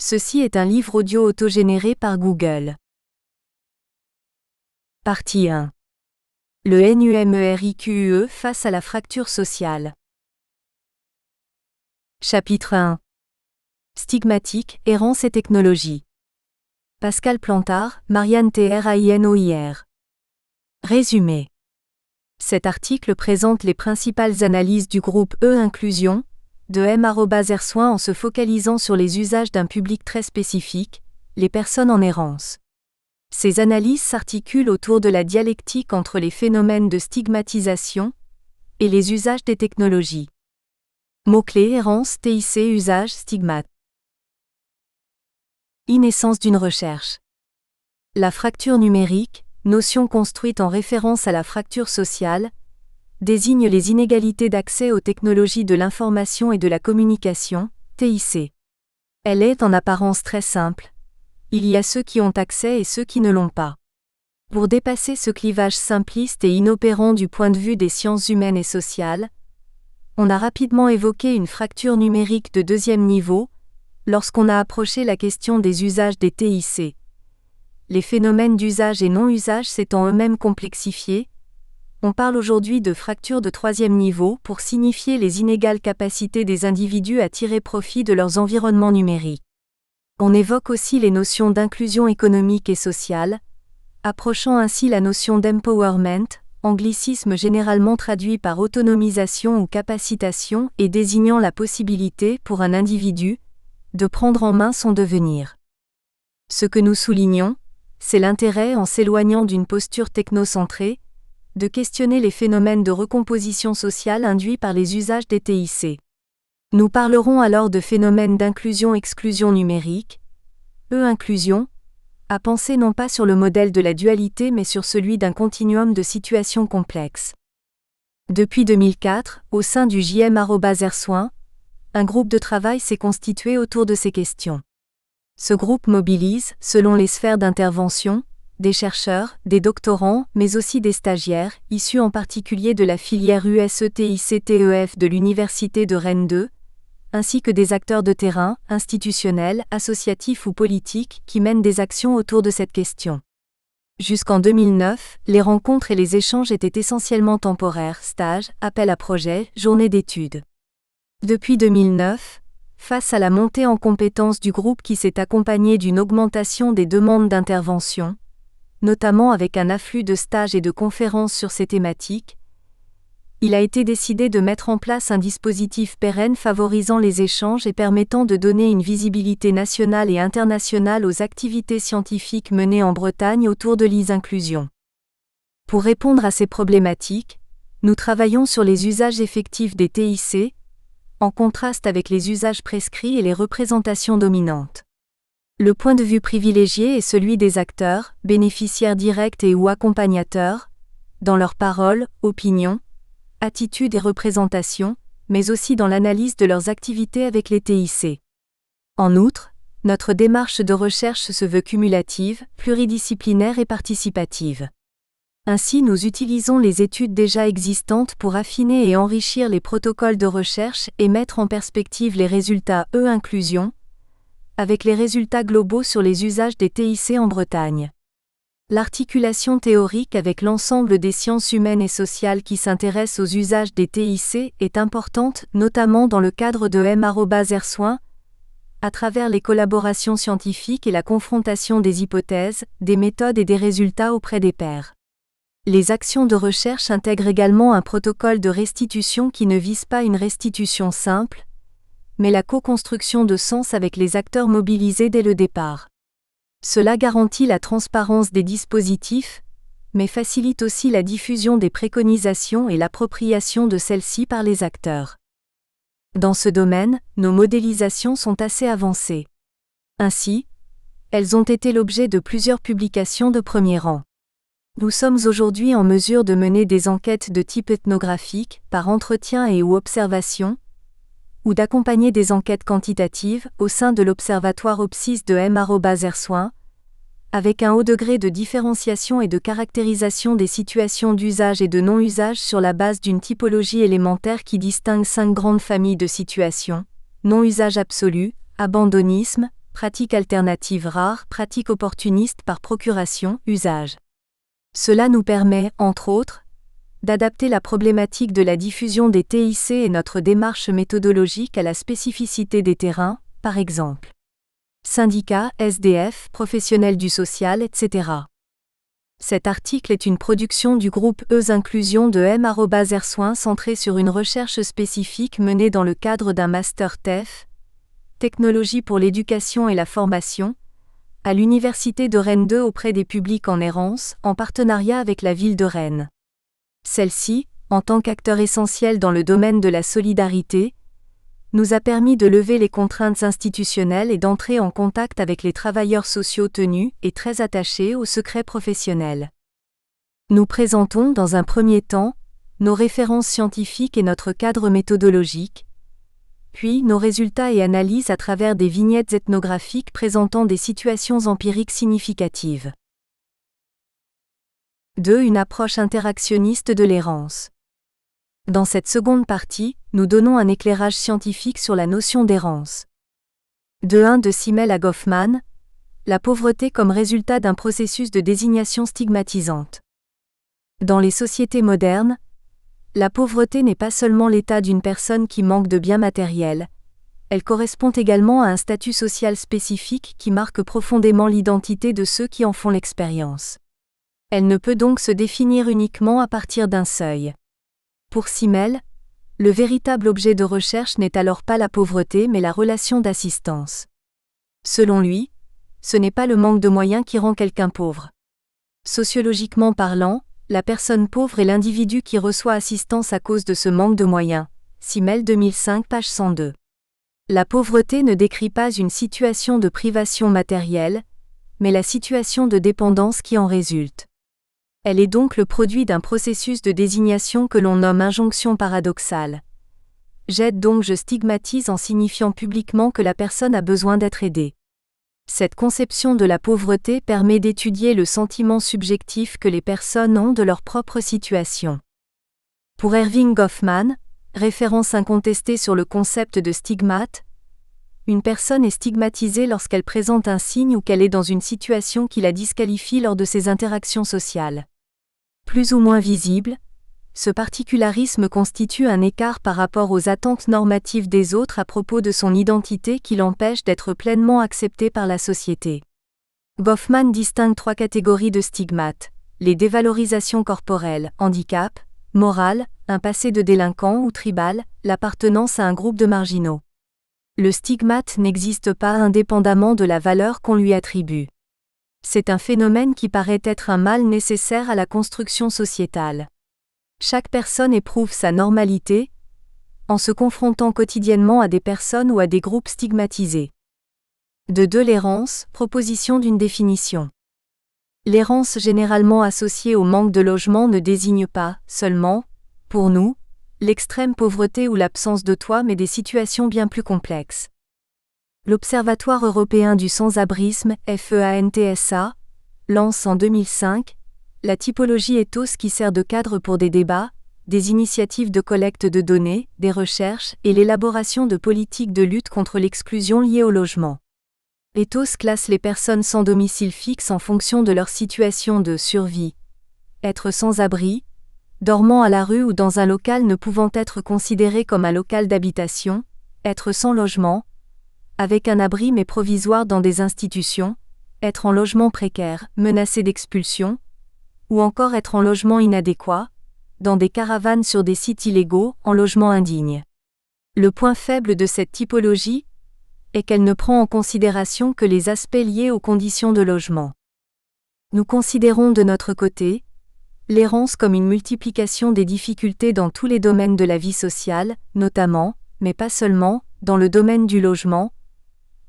Ceci est un livre audio autogénéré par Google. Partie 1. Le NUMERIQUE face à la fracture sociale. Chapitre 1. Stigmatique, errance et technologie. Pascal Plantard, Marianne Trainoir. Résumé. Cet article présente les principales analyses du groupe E-Inclusion, de M@Ersoin en se focalisant sur les usages d'un public très spécifique, les personnes en errance. Ces analyses s'articulent autour de la dialectique entre les phénomènes de stigmatisation et les usages des technologies. Mots-clés errance, TIC, usage, stigmate. Naissance d'une recherche. La fracture numérique, notion construite en référence à la fracture sociale, désigne les inégalités d'accès aux technologies de l'information et de la communication, TIC. Elle est en apparence très simple. Il y a ceux qui ont accès et ceux qui ne l'ont pas. Pour dépasser ce clivage simpliste et inopérant du point de vue des sciences humaines et sociales, on a rapidement évoqué une fracture numérique de deuxième niveau, lorsqu'on a approché la question des usages des TIC. Les phénomènes d'usage et non-usage s'étant eux-mêmes complexifiés, on parle aujourd'hui de fracture de troisième niveau pour signifier les inégales capacités des individus à tirer profit de leurs environnements numériques. On évoque aussi les notions d'inclusion économique et sociale, approchant ainsi la notion d'empowerment, anglicisme généralement traduit par autonomisation ou capacitation et désignant la possibilité pour un individu de prendre en main son devenir. Ce que nous soulignons, c'est l'intérêt en s'éloignant d'une posture technocentrée, de questionner les phénomènes de recomposition sociale induits par les usages des TIC. Nous parlerons alors de phénomènes d'inclusion-exclusion numérique, E-inclusion, à penser non pas sur le modèle de la dualité mais sur celui d'un continuum de situations complexes. Depuis 2004, au sein du JM@Ersoin, un groupe de travail s'est constitué autour de ces questions. Ce groupe mobilise, selon les sphères d'intervention, des chercheurs, des doctorants, mais aussi des stagiaires, issus en particulier de la filière USETICTEF de l'Université de Rennes 2, ainsi que des acteurs de terrain, institutionnels, associatifs ou politiques, qui mènent des actions autour de cette question. Jusqu'en 2009, les rencontres et les échanges étaient essentiellement temporaires, stages, appels à projets, journées d'études. Depuis 2009, face à la montée en compétences du groupe qui s'est accompagnée d'une augmentation des demandes d'intervention, notamment avec un afflux de stages et de conférences sur ces thématiques, il a été décidé de mettre en place un dispositif pérenne favorisant les échanges et permettant de donner une visibilité nationale et internationale aux activités scientifiques menées en Bretagne autour de l'e-inclusion. Pour répondre à ces problématiques, nous travaillons sur les usages effectifs des TIC, en contraste avec les usages prescrits et les représentations dominantes. Le point de vue privilégié est celui des acteurs, bénéficiaires directs et ou accompagnateurs, dans leurs paroles, opinions, attitudes et représentations, mais aussi dans l'analyse de leurs activités avec les TIC. En outre, notre démarche de recherche se veut cumulative, pluridisciplinaire et participative. Ainsi nous utilisons les études déjà existantes pour affiner et enrichir les protocoles de recherche et mettre en perspective les résultats E-inclusion, avec les résultats globaux sur les usages des TIC en Bretagne. L'articulation théorique avec l'ensemble des sciences humaines et sociales qui s'intéressent aux usages des TIC est importante, notamment dans le cadre de M@Ersoin, à travers les collaborations scientifiques et la confrontation des hypothèses, des méthodes et des résultats auprès des pairs. Les actions de recherche intègrent également un protocole de restitution qui ne vise pas une restitution simple, mais la co-construction de sens avec les acteurs mobilisés dès le départ. Cela garantit la transparence des dispositifs, mais facilite aussi la diffusion des préconisations et l'appropriation de celles-ci par les acteurs. Dans ce domaine, nos modélisations sont assez avancées. Ainsi, elles ont été l'objet de plusieurs publications de premier rang. Nous sommes aujourd'hui en mesure de mener des enquêtes de type ethnographique, par entretien et ou observation, ou d'accompagner des enquêtes quantitatives au sein de l'Observatoire OPSIS de M@Ersoin, avec un haut degré de différenciation et de caractérisation des situations d'usage et de non-usage sur la base d'une typologie élémentaire qui distingue 5 grandes familles de situations: non-usage absolu, abandonnisme, pratique alternative rare, pratique opportuniste par procuration, usage. Cela nous permet, entre autres, d'adapter la problématique de la diffusion des TIC et notre démarche méthodologique à la spécificité des terrains, par exemple. Syndicats, SDF, professionnels du social, etc. Cet article est une production du groupe Inclusion de M@Ersoin centré sur une recherche spécifique menée dans le cadre d'un master TEF, Technologie pour l'éducation et la formation, à l'Université de Rennes 2 auprès des publics en errance, en partenariat avec la ville de Rennes. Celle-ci, en tant qu'acteur essentiel dans le domaine de la solidarité, nous a permis de lever les contraintes institutionnelles et d'entrer en contact avec les travailleurs sociaux tenus et très attachés au secret professionnel. Nous présentons dans un premier temps nos références scientifiques et notre cadre méthodologique, puis nos résultats et analyses à travers des vignettes ethnographiques présentant des situations empiriques significatives. 2. Une approche interactionniste de l'errance. Dans cette seconde partie, nous donnons un éclairage scientifique sur la notion d'errance. 1 de Simmel à Goffman, la pauvreté comme résultat d'un processus de désignation stigmatisante. Dans les sociétés modernes, la pauvreté n'est pas seulement l'état d'une personne qui manque de biens matériels, elle correspond également à un statut social spécifique qui marque profondément l'identité de ceux qui en font l'expérience. Elle ne peut donc se définir uniquement à partir d'un seuil. Pour Simmel, le véritable objet de recherche n'est alors pas la pauvreté mais la relation d'assistance. Selon lui, ce n'est pas le manque de moyens qui rend quelqu'un pauvre. Sociologiquement parlant, la personne pauvre est l'individu qui reçoit assistance à cause de ce manque de moyens. Simmel 2005 page 102. La pauvreté ne décrit pas une situation de privation matérielle, mais la situation de dépendance qui en résulte. Elle est donc le produit d'un processus de désignation que l'on nomme injonction paradoxale. J'aide donc je stigmatise en signifiant publiquement que la personne a besoin d'être aidée. Cette conception de la pauvreté permet d'étudier le sentiment subjectif que les personnes ont de leur propre situation. Pour Erving Goffman, référence incontestée sur le concept de stigmate, une personne est stigmatisée lorsqu'elle présente un signe ou qu'elle est dans une situation qui la disqualifie lors de ses interactions sociales. Plus ou moins visible, ce particularisme constitue un écart par rapport aux attentes normatives des autres à propos de son identité qui l'empêche d'être pleinement accepté par la société. Goffman distingue 3 catégories de stigmates: les dévalorisations corporelles, handicap, moral, un passé de délinquant ou tribal, l'appartenance à un groupe de marginaux. Le stigmate n'existe pas indépendamment de la valeur qu'on lui attribue. C'est un phénomène qui paraît être un mal nécessaire à la construction sociétale. Chaque personne éprouve sa normalité, en se confrontant quotidiennement à des personnes ou à des groupes stigmatisés. 2. L'errance, proposition d'une définition. L'errance généralement associée au manque de logement ne désigne pas, seulement, pour nous, l'extrême pauvreté ou l'absence de toit mais des situations bien plus complexes. L'Observatoire européen du sans-abrisme, FEANTSA, lance en 2005 la typologie ethos qui sert de cadre pour des débats, des initiatives de collecte de données, des recherches et l'élaboration de politiques de lutte contre l'exclusion liée au logement. Ethos classe les personnes sans domicile fixe en fonction de leur situation de survie. Être sans abri, dormant à la rue ou dans un local ne pouvant être considéré comme un local d'habitation, être sans logement, avec un abri mais provisoire dans des institutions, être en logement précaire, menacé d'expulsion, ou encore être en logement inadéquat, dans des caravanes sur des sites illégaux, en logement indigne. Le point faible de cette typologie est qu'elle ne prend en considération que les aspects liés aux conditions de logement. Nous considérons de notre côté l'errance comme une multiplication des difficultés dans tous les domaines de la vie sociale, notamment, mais pas seulement, dans le domaine du logement,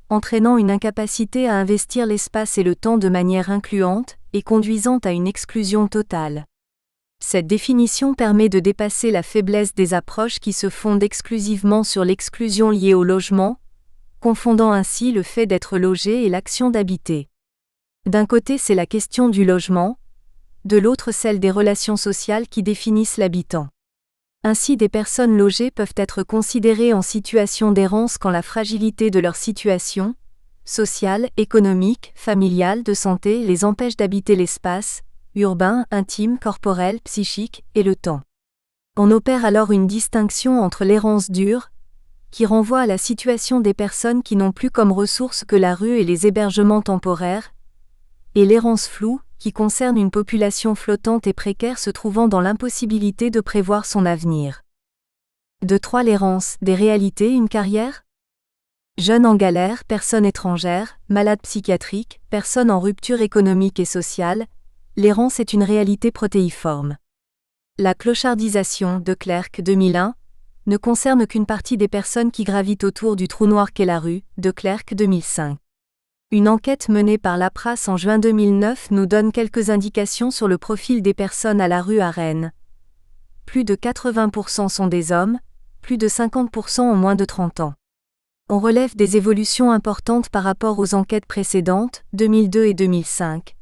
entraînant une incapacité à investir l'espace et le temps de manière incluante et conduisant à une exclusion totale. Cette définition permet de dépasser la faiblesse des approches qui se fondent exclusivement sur l'exclusion liée au logement, confondant ainsi le fait d'être logé et l'action d'habiter. D'un côté, c'est la question du logement, de l'autre celle des relations sociales qui définissent l'habitant. Ainsi, des personnes logées peuvent être considérées en situation d'errance quand la fragilité de leur situation, sociales, économiques, familiales, de santé les empêchent d'habiter l'espace, urbain, intime, corporel, psychique, et le temps. On opère alors une distinction entre l'errance dure, qui renvoie à la situation des personnes qui n'ont plus comme ressource que la rue et les hébergements temporaires, et l'errance floue, qui concerne une population flottante et précaire se trouvant dans l'impossibilité de prévoir son avenir. De 3 l'errance, des réalités, une carrière ? Jeunes en galère, personnes étrangères, malades psychiatriques, personnes en rupture économique et sociale, l'errance est une réalité protéiforme. La clochardisation, de Clercq 2001, ne concerne qu'une partie des personnes qui gravitent autour du trou noir qu'est la rue, de Clercq 2005. Une enquête menée par l'APRAS en juin 2009 nous donne quelques indications sur le profil des personnes à la rue à Rennes. Plus de 80% sont des hommes, plus de 50% ont moins de 30 ans. On relève des évolutions importantes par rapport aux enquêtes précédentes, 2002 et 2005.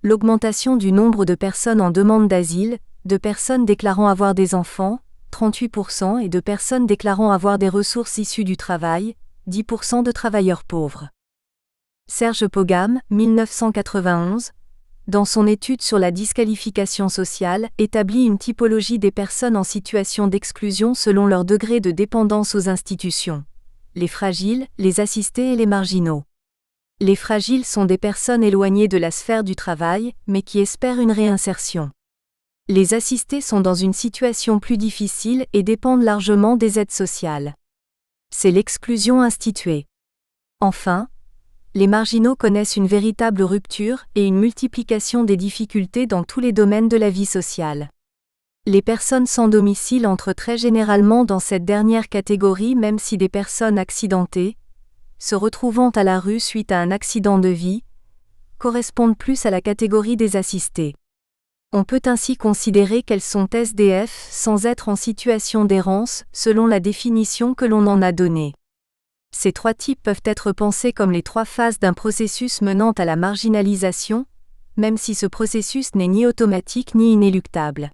L'augmentation du nombre de personnes en demande d'asile, de personnes déclarant avoir des enfants, 38%, et de personnes déclarant avoir des ressources issues du travail, 10% de travailleurs pauvres. Serge Pogam, 1991, dans son étude sur la disqualification sociale, établit une typologie des personnes en situation d'exclusion selon leur degré de dépendance aux institutions. Les fragiles, les assistés et les marginaux. Les fragiles sont des personnes éloignées de la sphère du travail, mais qui espèrent une réinsertion. Les assistés sont dans une situation plus difficile et dépendent largement des aides sociales. C'est l'exclusion instituée. Enfin, les marginaux connaissent une véritable rupture et une multiplication des difficultés dans tous les domaines de la vie sociale. Les personnes sans domicile entrent très généralement dans cette dernière catégorie même si des personnes accidentées, se retrouvant à la rue suite à un accident de vie, correspondent plus à la catégorie des assistés. On peut ainsi considérer qu'elles sont SDF sans être en situation d'errance, selon la définition que l'on en a donnée. Ces 3 types peuvent être pensés comme les 3 phases d'un processus menant à la marginalisation, même si ce processus n'est ni automatique ni inéluctable.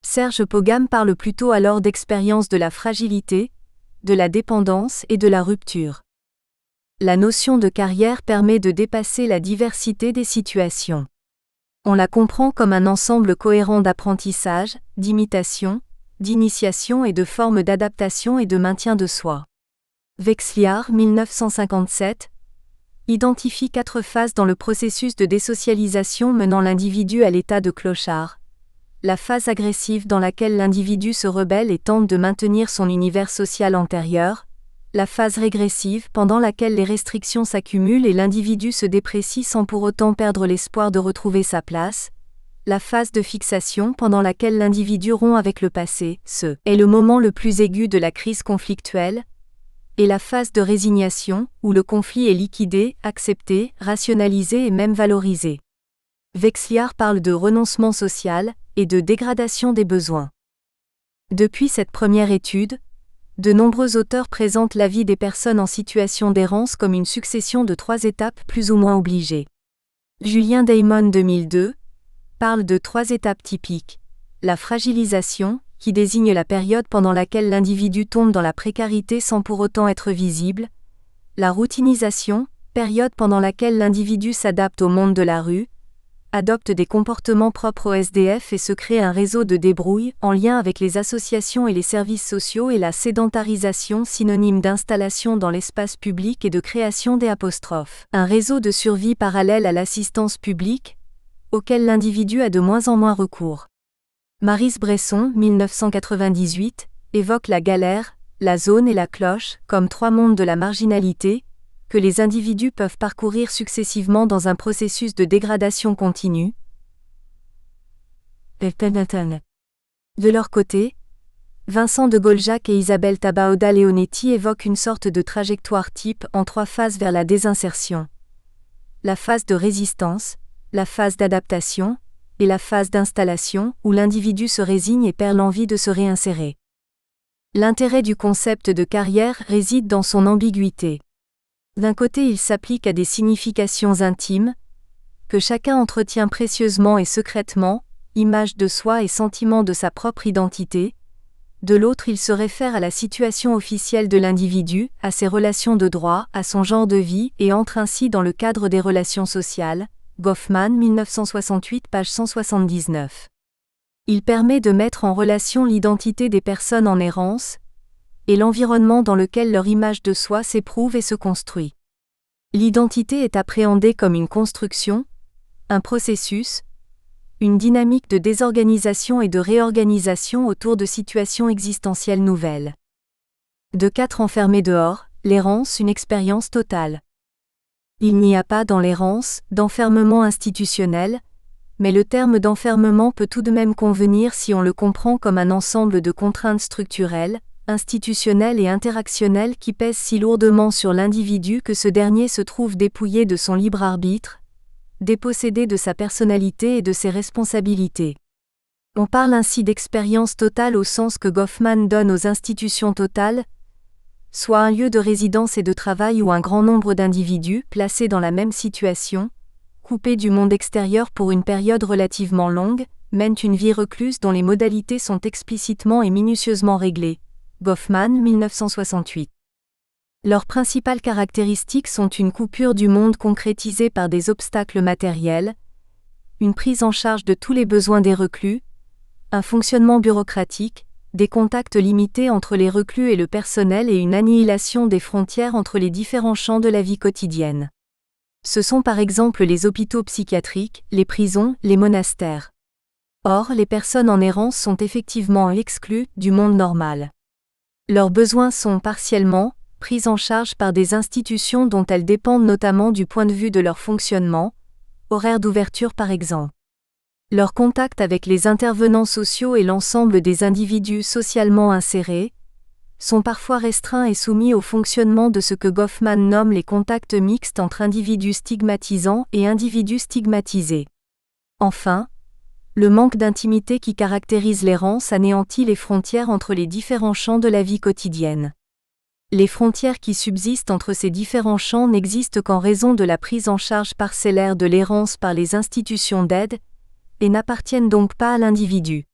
Serge Pogam parle plutôt alors d'expérience de la fragilité, de la dépendance et de la rupture. La notion de carrière permet de dépasser la diversité des situations. On la comprend comme un ensemble cohérent d'apprentissage, d'imitation, d'initiation et de formes d'adaptation et de maintien de soi. Vexliard, 1957, identifie 4 phases dans le processus de désocialisation menant l'individu à l'état de clochard. La phase agressive dans laquelle l'individu se rebelle et tente de maintenir son univers social antérieur, la phase régressive pendant laquelle les restrictions s'accumulent et l'individu se déprécie sans pour autant perdre l'espoir de retrouver sa place, la phase de fixation pendant laquelle l'individu rompt avec le passé, ce est le moment le plus aigu de la crise conflictuelle, et la phase de résignation, où le conflit est liquidé, accepté, rationalisé et même valorisé. Vexliard parle de renoncement social et de dégradation des besoins. Depuis cette première étude, de nombreux auteurs présentent la vie des personnes en situation d'errance comme une succession de 3 étapes plus ou moins obligées. Julien Daymon 2002 parle de 3 étapes typiques. La fragilisation, qui désigne la période pendant laquelle l'individu tombe dans la précarité sans pour autant être visible. La routinisation, période pendant laquelle l'individu s'adapte au monde de la rue, adopte des comportements propres au SDF et se crée un réseau de débrouille en lien avec les associations et les services sociaux, et la sédentarisation, synonyme d'installation dans l'espace public et de création des apostrophes. Un réseau de survie parallèle à l'assistance publique, auquel l'individu a de moins en moins recours. Maryse Bresson, 1998, évoque la galère, la zone et la cloche comme 3 mondes de la marginalité, que les individus peuvent parcourir successivement dans un processus de dégradation continue. De leur côté, Vincent de Goljac et Isabelle Tabaoda Leonetti évoquent une sorte de trajectoire type en 3 phases vers la désinsertion. La phase de résistance, la phase d'adaptation, et la phase d'installation, où l'individu se résigne et perd l'envie de se réinsérer. L'intérêt du concept de carrière réside dans son ambiguïté. D'un côté, il s'applique à des significations intimes, que chacun entretient précieusement et secrètement, image de soi et sentiment de sa propre identité, De l'autre, il se réfère à la situation officielle de l'individu, à ses relations de droit, à son genre de vie, et entre ainsi dans le cadre des relations sociales. Goffman, 1968, page 179. Il permet de mettre en relation l'identité des personnes en errance et l'environnement dans lequel leur image de soi s'éprouve et se construit. L'identité est appréhendée comme une construction, un processus, une dynamique de désorganisation et de réorganisation autour de situations existentielles nouvelles. De 4 enfermés dehors, l'errance, une expérience totale. Il n'y a pas dans l'errance d'enfermement institutionnel, mais le terme d'enfermement peut tout de même convenir si on le comprend comme un ensemble de contraintes structurelles, institutionnelles et interactionnelles qui pèsent si lourdement sur l'individu que ce dernier se trouve dépouillé de son libre arbitre, dépossédé de sa personnalité et de ses responsabilités. On parle ainsi d'expérience totale au sens que Goffman donne aux institutions totales, soit un lieu de résidence et de travail où un grand nombre d'individus, placés dans la même situation, coupés du monde extérieur pour une période relativement longue, mènent une vie recluse dont les modalités sont explicitement et minutieusement réglées. Goffman, 1968. Leurs principales caractéristiques sont une coupure du monde concrétisée par des obstacles matériels, une prise en charge de tous les besoins des reclus, un fonctionnement bureaucratique, des contacts limités entre les reclus et le personnel et une annihilation des frontières entre les différents champs de la vie quotidienne. Ce sont par exemple les hôpitaux psychiatriques, les prisons, les monastères. Or, les personnes en errance sont effectivement exclues du monde normal. Leurs besoins sont partiellement pris en charge par des institutions dont elles dépendent notamment du point de vue de leur fonctionnement, horaire d'ouverture par exemple. Leur contact avec les intervenants sociaux et l'ensemble des individus socialement insérés sont parfois restreints et soumis au fonctionnement de ce que Goffman nomme les contacts mixtes entre individus stigmatisants et individus stigmatisés. Enfin, le manque d'intimité qui caractérise l'errance anéantit les frontières entre les différents champs de la vie quotidienne. Les frontières qui subsistent entre ces différents champs n'existent qu'en raison de la prise en charge parcellaire de l'errance par les institutions d'aide, et n'appartiennent donc pas à l'individu.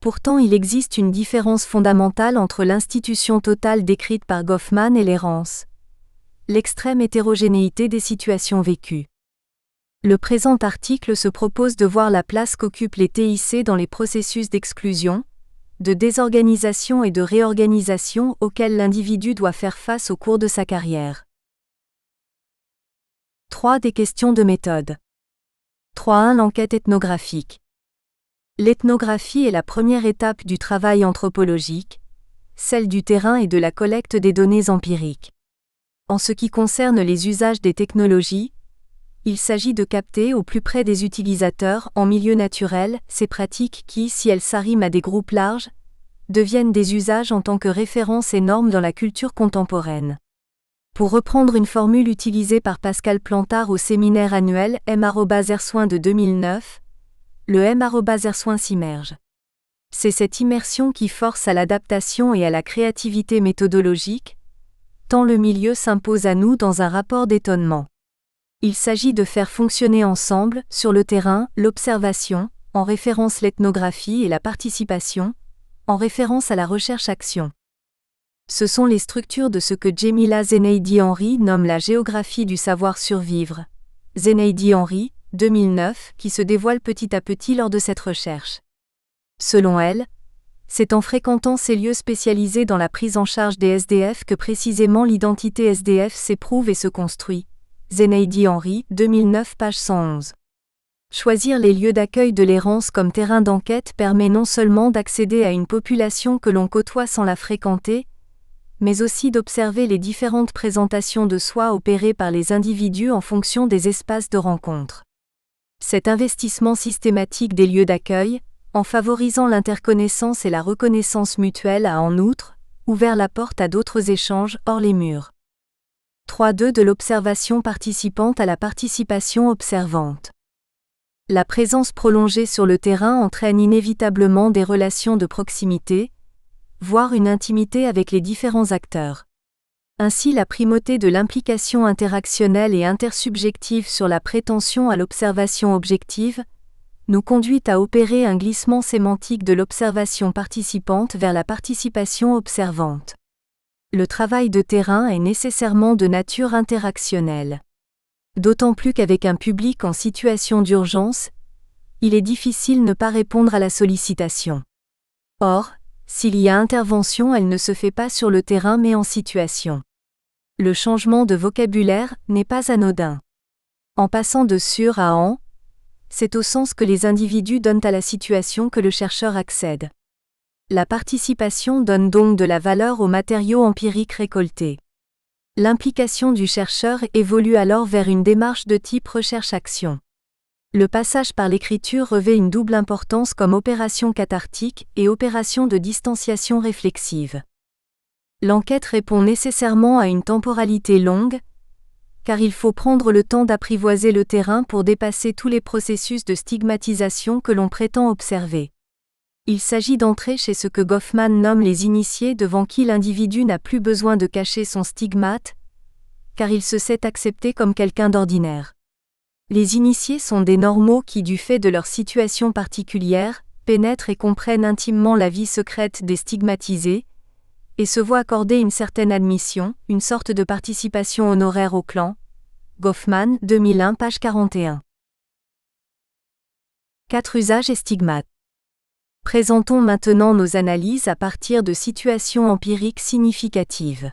Pourtant, il existe une différence fondamentale entre l'institution totale décrite par Goffman et l'errance: l'extrême hétérogénéité des situations vécues. Le présent article se propose de voir la place qu'occupent les TIC dans les processus d'exclusion, de désorganisation et de réorganisation auxquels l'individu doit faire face au cours de sa carrière. 3. Des questions de méthode. 3.1 L'enquête ethnographique. L'ethnographie est la première étape du travail anthropologique, celle du terrain et de la collecte des données empiriques. En ce qui concerne les usages des technologies, il s'agit de capter au plus près des utilisateurs, en milieu naturel, ces pratiques qui, si elles s'arriment à des groupes larges, deviennent des usages en tant que références et normes dans la culture contemporaine. Pour reprendre une formule utilisée par Pascal Plantard au séminaire annuel M@Ersoin de 2009, le M@Ersoin s'immerge. C'est cette immersion qui force à l'adaptation et à la créativité méthodologique, tant le milieu s'impose à nous dans un rapport d'étonnement. Il s'agit de faire fonctionner ensemble, sur le terrain, l'observation, en référence l'ethnographie et la participation, en référence à la recherche-action. Ce sont les structures de ce que Jemila Zeneidi-Henry nomme la géographie du savoir survivre. Zeneidi-Henry, 2009, qui se dévoilent petit à petit lors de cette recherche. Selon elle, c'est en fréquentant ces lieux spécialisés dans la prise en charge des SDF que précisément l'identité SDF s'éprouve et se construit. Zeneidi-Henry, 2009, page 111. Choisir les lieux d'accueil de l'errance comme terrain d'enquête permet non seulement d'accéder à une population que l'on côtoie sans la fréquenter, mais aussi d'observer les différentes présentations de soi opérées par les individus en fonction des espaces de rencontre. Cet investissement systématique des lieux d'accueil, en favorisant l'interconnaissance et la reconnaissance mutuelle, a en outre ouvert la porte à d'autres échanges hors les murs. 3.2 De l'observation participante à la participation observante. La présence prolongée sur le terrain entraîne inévitablement des relations de proximité, voire une intimité avec les différents acteurs. Ainsi, la primauté de l'implication interactionnelle et intersubjective sur la prétention à l'observation objective nous conduit à opérer un glissement sémantique de l'observation participante vers la participation observante. Le travail de terrain est nécessairement de nature interactionnelle. D'autant plus qu'avec un public en situation d'urgence, il est difficile de ne pas répondre à la sollicitation. Or, s'il y a intervention, elle ne se fait pas sur le terrain mais en situation. Le changement de vocabulaire n'est pas anodin. En passant de sur à en, c'est au sens que les individus donnent à la situation que le chercheur accède. La participation donne donc de la valeur aux matériaux empiriques récoltés. L'implication du chercheur évolue alors vers une démarche de type recherche-action. Le passage par l'écriture revêt une double importance comme opération cathartique et opération de distanciation réflexive. L'enquête répond nécessairement à une temporalité longue, car il faut prendre le temps d'apprivoiser le terrain pour dépasser tous les processus de stigmatisation que l'on prétend observer. Il s'agit d'entrer chez ce que Goffman nomme les initiés devant qui l'individu n'a plus besoin de cacher son stigmate, car il se sait accepté comme quelqu'un d'ordinaire. Les initiés sont des normaux qui, du fait de leur situation particulière, pénètrent et comprennent intimement la vie secrète des stigmatisés, et se voient accorder une certaine admission, une sorte de participation honoraire au clan. Goffman, 2001, page 41. 4 usages et stigmates. Présentons maintenant nos analyses à partir de situations empiriques significatives.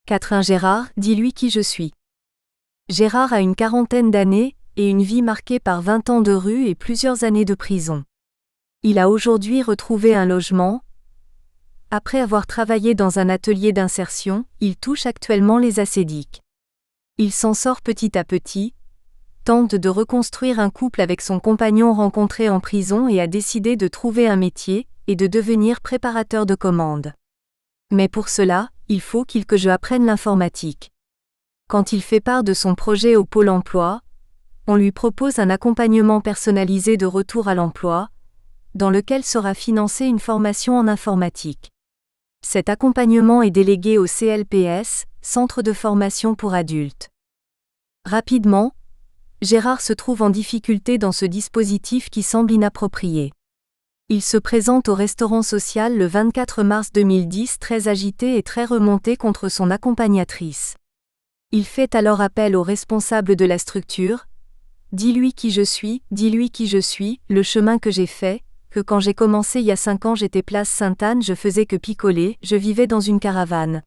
4. Gérard, dis-lui qui je suis. Gérard a une quarantaine d'années, et une vie marquée par 20 ans de rue et plusieurs années de prison. Il a aujourd'hui retrouvé un logement. Après avoir travaillé dans un atelier d'insertion, il touche actuellement les assédiques. Il s'en sort petit à petit, tente de reconstruire un couple avec son compagnon rencontré en prison et a décidé de trouver un métier, et de devenir préparateur de commandes. Mais pour cela, il faut que je apprenne l'informatique. Quand il fait part de son projet au Pôle emploi, on lui propose un accompagnement personnalisé de retour à l'emploi, dans lequel sera financée une formation en informatique. Cet accompagnement est délégué au CLPS, Centre de formation pour adultes. Rapidement, Gérard se trouve en difficulté dans ce dispositif qui semble inapproprié. Il se présente au restaurant social le 24 mars 2010 très agité et très remonté contre son accompagnatrice. Il fait alors appel au responsable de la structure. « Dis-lui qui je suis, dis-lui qui je suis, le chemin que j'ai fait, que quand j'ai commencé il y a 5 ans j'étais place Sainte-Anne, je faisais que picoler, je vivais dans une caravane.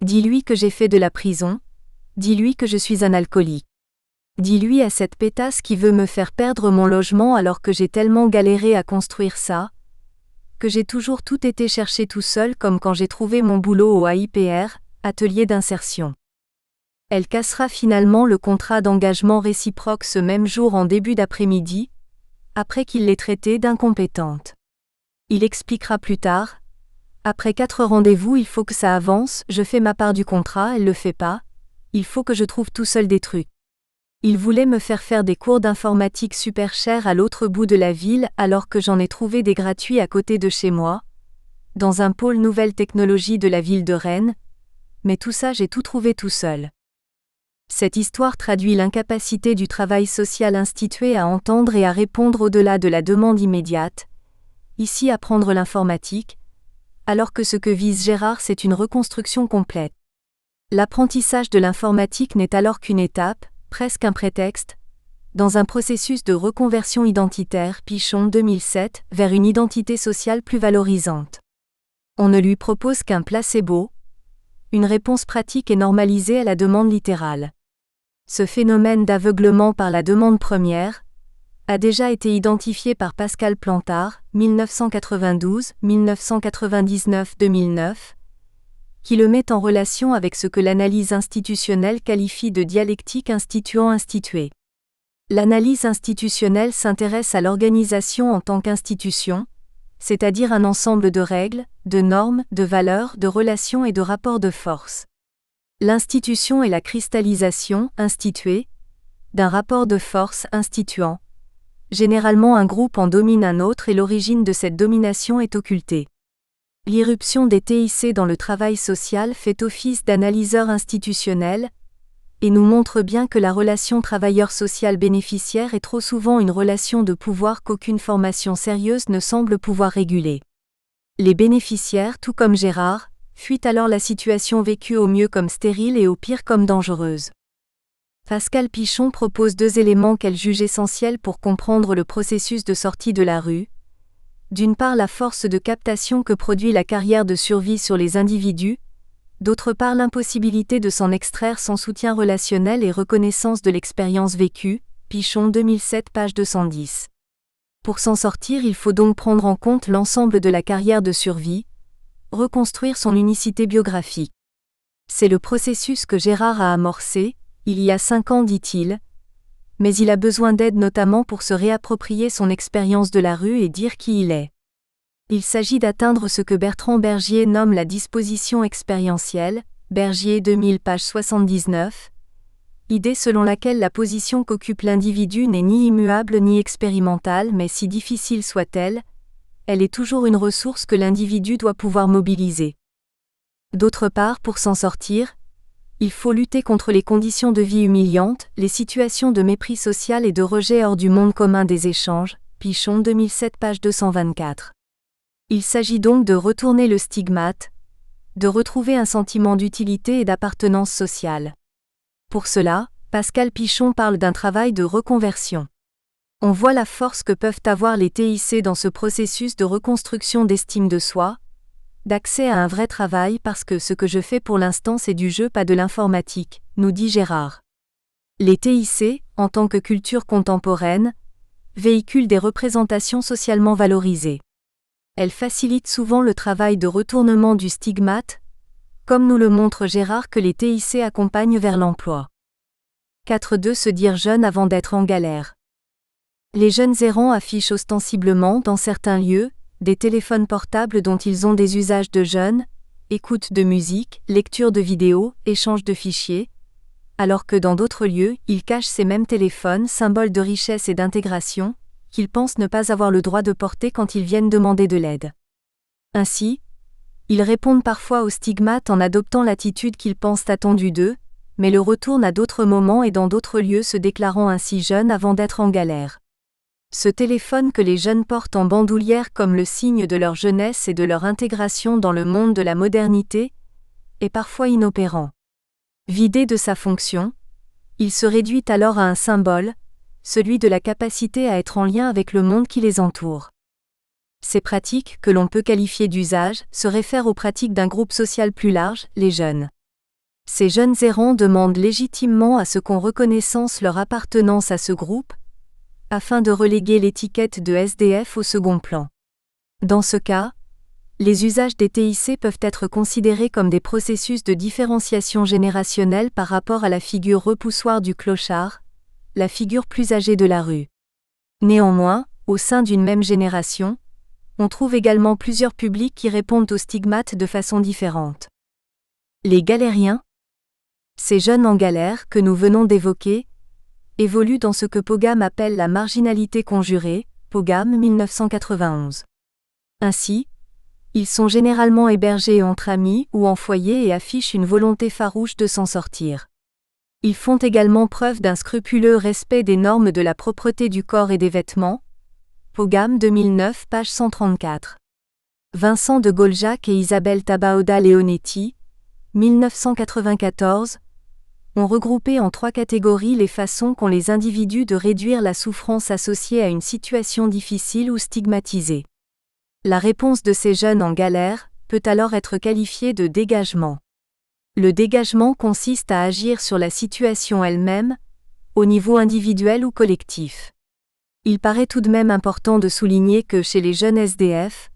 Dis-lui que j'ai fait de la prison, dis-lui que je suis un alcoolique. Dis-lui à cette pétasse qui veut me faire perdre mon logement alors que j'ai tellement galéré à construire ça, que j'ai toujours tout été chercher tout seul comme quand j'ai trouvé mon boulot au AIPR, atelier d'insertion. » Elle cassera finalement le contrat d'engagement réciproque ce même jour en début d'après-midi, après qu'il l'ait traitée d'incompétente. Il expliquera plus tard. Après 4 rendez-vous, il faut que ça avance, je fais ma part du contrat, elle le fait pas. Il faut que je trouve tout seul des trucs. Il voulait me faire des cours d'informatique super chers à l'autre bout de la ville alors que j'en ai trouvé des gratuits à côté de chez moi, dans un pôle nouvelle technologie de la ville de Rennes. Mais tout ça j'ai tout trouvé tout seul. Cette histoire traduit l'incapacité du travail social institué à entendre et à répondre au-delà de la demande immédiate, ici apprendre l'informatique, alors que ce que vise Gérard c'est une reconstruction complète. L'apprentissage de l'informatique n'est alors qu'une étape, presque un prétexte, dans un processus de reconversion identitaire Pichon 2007 vers une identité sociale plus valorisante. On ne lui propose qu'un placebo, une réponse pratique et normalisée à la demande littérale. Ce phénomène d'aveuglement par la demande première a déjà été identifié par Pascal Plantard, 1992, 1999, 2009, qui le met en relation avec ce que l'analyse institutionnelle qualifie de dialectique instituant-institué. L'analyse institutionnelle s'intéresse à l'organisation en tant qu'institution, c'est-à-dire un ensemble de règles, de normes, de valeurs, de relations et de rapports de force. L'institution est la cristallisation, instituée, d'un rapport de force instituant. Généralement un groupe en domine un autre et l'origine de cette domination est occultée. L'irruption des TIC dans le travail social fait office d'analyseur institutionnel, et nous montre bien que la relation travailleur social-bénéficiaire est trop souvent une relation de pouvoir qu'aucune formation sérieuse ne semble pouvoir réguler. Les bénéficiaires, tout comme Gérard, fuient alors la situation vécue au mieux comme stérile et au pire comme dangereuse. Pascale Pichon propose 2 éléments qu'elle juge essentiels pour comprendre le processus de sortie de la rue. D'une part, la force de captation que produit la carrière de survie sur les individus, d'autre part l'impossibilité de s'en extraire sans soutien relationnel et reconnaissance de l'expérience vécue, Pichon 2007 page 210. Pour s'en sortir, il faut donc prendre en compte l'ensemble de la carrière de survie, reconstruire son unicité biographique. C'est le processus que Gérard a amorcé, il y a 5 ans dit-il, mais il a besoin d'aide notamment pour se réapproprier son expérience de la rue et dire qui il est. Il s'agit d'atteindre ce que Bertrand Bergier nomme la disposition expérientielle, Bergier 2000 page 79, idée selon laquelle la position qu'occupe l'individu n'est ni immuable ni expérimentale mais si difficile soit-elle, elle est toujours une ressource que l'individu doit pouvoir mobiliser. D'autre part, pour s'en sortir, il faut lutter contre les conditions de vie humiliantes, les situations de mépris social et de rejet hors du monde commun des échanges, Pichon 2007 page 224. Il s'agit donc de retourner le stigmate, de retrouver un sentiment d'utilité et d'appartenance sociale. Pour cela, Pascale Pichon parle d'un travail de reconversion. On voit la force que peuvent avoir les TIC dans ce processus de reconstruction d'estime de soi, d'accès à un vrai travail parce que ce que je fais pour l'instant c'est du jeu pas de l'informatique, nous dit Gérard. Les TIC, en tant que culture contemporaine, véhiculent des représentations socialement valorisées. Elles facilitent souvent le travail de retournement du stigmate, comme nous le montre Gérard que les TIC accompagnent vers l'emploi. 4.2 Se dire jeune avant d'être en galère. Les jeunes errants affichent ostensiblement, dans certains lieux, des téléphones portables dont ils ont des usages de jeunes, écoute de musique, lecture de vidéos, échange de fichiers, alors que dans d'autres lieux, ils cachent ces mêmes téléphones, symboles de richesse et d'intégration, qu'ils pensent ne pas avoir le droit de porter quand ils viennent demander de l'aide. Ainsi, ils répondent parfois aux stigmates en adoptant l'attitude qu'ils pensent attendue d'eux, mais le retournent à d'autres moments et dans d'autres lieux se déclarant ainsi jeunes avant d'être en galère. Ce téléphone que les jeunes portent en bandoulière comme le signe de leur jeunesse et de leur intégration dans le monde de la modernité, est parfois inopérant. Vidé de sa fonction, il se réduit alors à un symbole, celui de la capacité à être en lien avec le monde qui les entoure. Ces pratiques, que l'on peut qualifier d'usage, se réfèrent aux pratiques d'un groupe social plus large, les jeunes. Ces jeunes errants demandent légitimement à ce qu'on reconnaisse leur appartenance à ce groupe, afin de reléguer l'étiquette de SDF au second plan. Dans ce cas, les usages des TIC peuvent être considérés comme des processus de différenciation générationnelle par rapport à la figure repoussoire du clochard, la figure plus âgée de la rue. Néanmoins, au sein d'une même génération, on trouve également plusieurs publics qui répondent aux stigmates de façon différente. Les galériens, ces jeunes en galère que nous venons d'évoquer, évoluent dans ce que Pogam appelle la marginalité conjurée, Pogam 1991. Ainsi, ils sont généralement hébergés entre amis ou en foyer et affichent une volonté farouche de s'en sortir. Ils font également preuve d'un scrupuleux respect des normes de la propreté du corps et des vêtements. Pogam 2009 page 134. Vincent de Goljac et Isabelle Tabaoda Leonetti, 1994, ont regroupé en 3 catégories les façons qu'ont les individus de réduire la souffrance associée à une situation difficile ou stigmatisée. La réponse de ces jeunes en galère peut alors être qualifiée de dégagement. Le dégagement consiste à agir sur la situation elle-même, au niveau individuel ou collectif. Il paraît tout de même important de souligner que chez les jeunes SDF,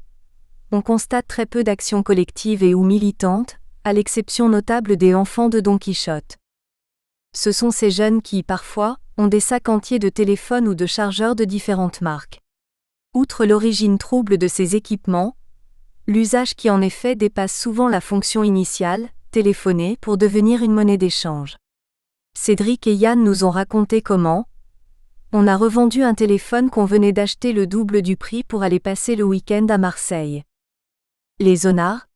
on constate très peu d'actions collectives et ou militantes, à l'exception notable des enfants de Don Quichotte. Ce sont ces jeunes qui, parfois, ont des sacs entiers de téléphones ou de chargeurs de différentes marques. Outre l'origine trouble de ces équipements, l'usage qui en effet dépasse souvent la fonction initiale, téléphoner pour devenir une monnaie d'échange. Cédric et Yann nous ont raconté comment on a revendu un téléphone qu'on venait d'acheter le double du prix pour aller passer le week-end à Marseille. Les zonards.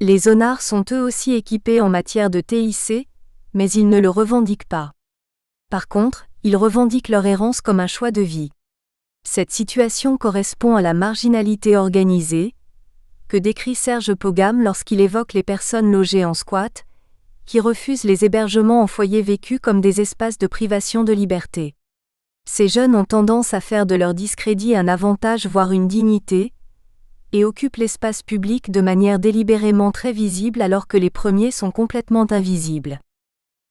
Les zonards sont eux aussi équipés en matière de TIC, mais ils ne le revendiquent pas. Par contre, ils revendiquent leur errance comme un choix de vie. Cette situation correspond à la marginalité organisée, que décrit Serge Pogam lorsqu'il évoque les personnes logées en squat, qui refusent les hébergements en foyer vécus comme des espaces de privation de liberté. Ces jeunes ont tendance à faire de leur discrédit un avantage voire une dignité, et occupent l'espace public de manière délibérément très visible alors que les premiers sont complètement invisibles.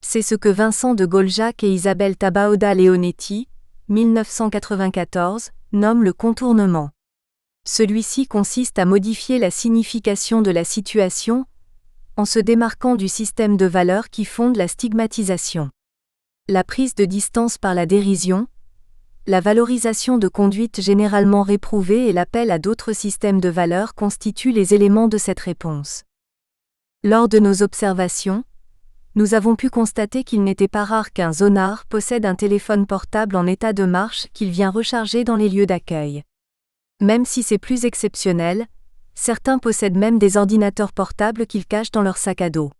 C'est ce que Vincent de Goljac et Isabelle Tabaoda Leonetti, 1994, nomment le contournement. Celui-ci consiste à modifier la signification de la situation, en se démarquant du système de valeurs qui fonde la stigmatisation. La prise de distance par la dérision, la valorisation de conduites généralement réprouvées et l'appel à d'autres systèmes de valeurs constituent les éléments de cette réponse. Lors de nos observations, nous avons pu constater qu'il n'était pas rare qu'un zonard possède un téléphone portable en état de marche qu'il vient recharger dans les lieux d'accueil. Même si c'est plus exceptionnel, certains possèdent même des ordinateurs portables qu'ils cachent dans leur sac à dos.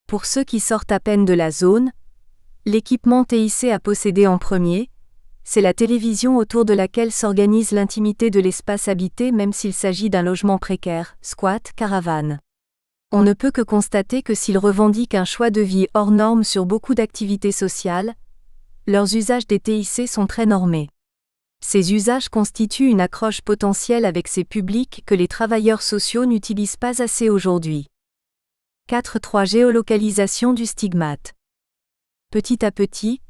Pour ceux qui sortent à peine de la zone, l'équipement TIC à posséder en premier, c'est la télévision autour de laquelle s'organise l'intimité de l'espace habité même s'il s'agit d'un logement précaire, squat, caravane. On ne peut que constater que s'ils revendiquent un choix de vie hors norme sur beaucoup d'activités sociales, leurs usages des TIC sont très normés. Ces usages constituent une accroche potentielle avec ces publics que les travailleurs sociaux n'utilisent pas assez aujourd'hui. 4.3 Géolocalisation du stigmate. Petit à petit,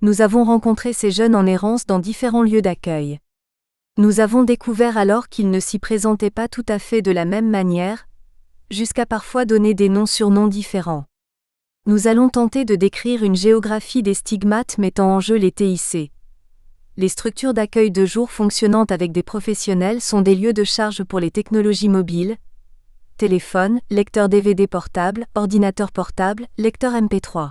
nous avons rencontré ces jeunes en errance dans différents lieux d'accueil. Nous avons découvert alors qu'ils ne s'y présentaient pas tout à fait de la même manière, jusqu'à parfois donner des noms-surnoms différents. Nous allons tenter de décrire une géographie des stigmates mettant en jeu les TIC. Les structures d'accueil de jour fonctionnant avec des professionnels sont des lieux de charge pour les technologies mobiles, téléphone, lecteur DVD portable, ordinateur portable, lecteur MP3.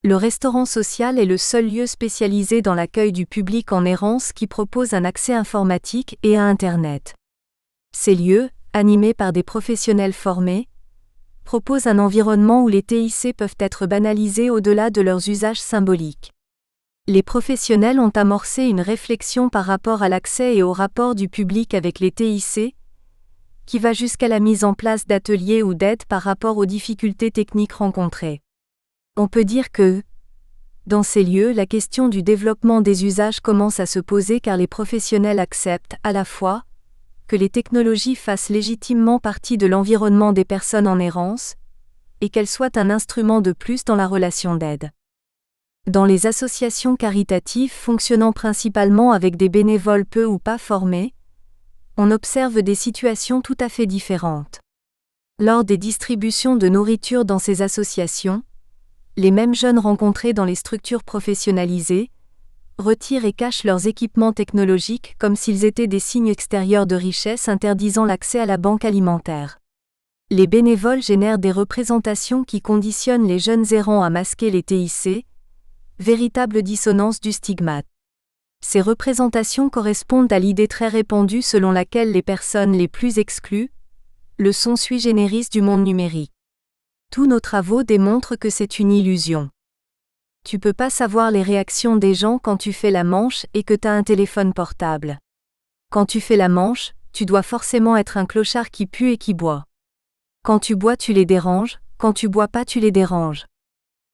Le restaurant social est le seul lieu spécialisé dans l'accueil du public en errance qui propose un accès informatique et à Internet. Ces lieux, animés par des professionnels formés, proposent un environnement où les TIC peuvent être banalisés au-delà de leurs usages symboliques. Les professionnels ont amorcé une réflexion par rapport à l'accès et au rapport du public avec les TIC, qui va jusqu'à la mise en place d'ateliers ou d'aides par rapport aux difficultés techniques rencontrées. On peut dire que, dans ces lieux, la question du développement des usages commence à se poser car les professionnels acceptent, à la fois, que les technologies fassent légitimement partie de l'environnement des personnes en errance, et qu'elles soient un instrument de plus dans la relation d'aide. Dans les associations caritatives fonctionnant principalement avec des bénévoles peu ou pas formés, on observe des situations tout à fait différentes. Lors des distributions de nourriture dans ces associations, les mêmes jeunes rencontrés dans les structures professionnalisées retirent et cachent leurs équipements technologiques comme s'ils étaient des signes extérieurs de richesse interdisant l'accès à la banque alimentaire. Les bénévoles génèrent des représentations qui conditionnent les jeunes errants à masquer les TIC, véritable dissonance du stigmate. Ces représentations correspondent à l'idée très répandue selon laquelle les personnes les plus exclues le sont sui generis du monde numérique. Tous nos travaux démontrent que c'est une illusion. Tu peux pas savoir les réactions des gens quand tu fais la manche et que t'as un téléphone portable. Quand tu fais la manche, tu dois forcément être un clochard qui pue et qui boit. Quand tu bois, tu les déranges, quand tu bois pas, tu les déranges.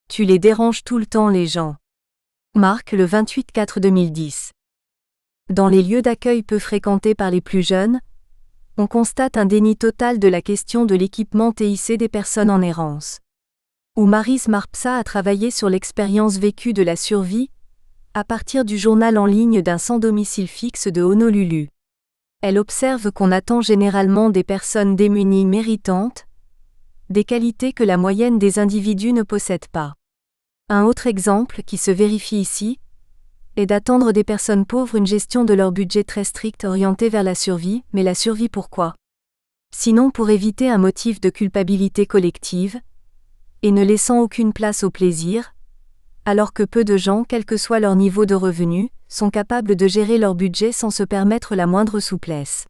Tu les déranges tout le temps, les gens. Marc, le 28/4/2010. Dans les lieux d'accueil peu fréquentés par les plus jeunes, on constate un déni total de la question de l'équipement TIC des personnes en errance. Où Maryse Marpsa a travaillé sur l'expérience vécue de la survie, à partir du journal en ligne d'un sans-domicile fixe de Honolulu. Elle observe qu'on attend généralement des personnes démunies méritantes, des qualités que la moyenne des individus ne possède pas. Un autre exemple qui se vérifie ici est d'attendre des personnes pauvres une gestion de leur budget très stricte orientée vers la survie, mais la survie pourquoi ? Sinon pour éviter un motif de culpabilité collective, et ne laissant aucune place au plaisir, alors que peu de gens, quel que soit leur niveau de revenu, sont capables de gérer leur budget sans se permettre la moindre souplesse.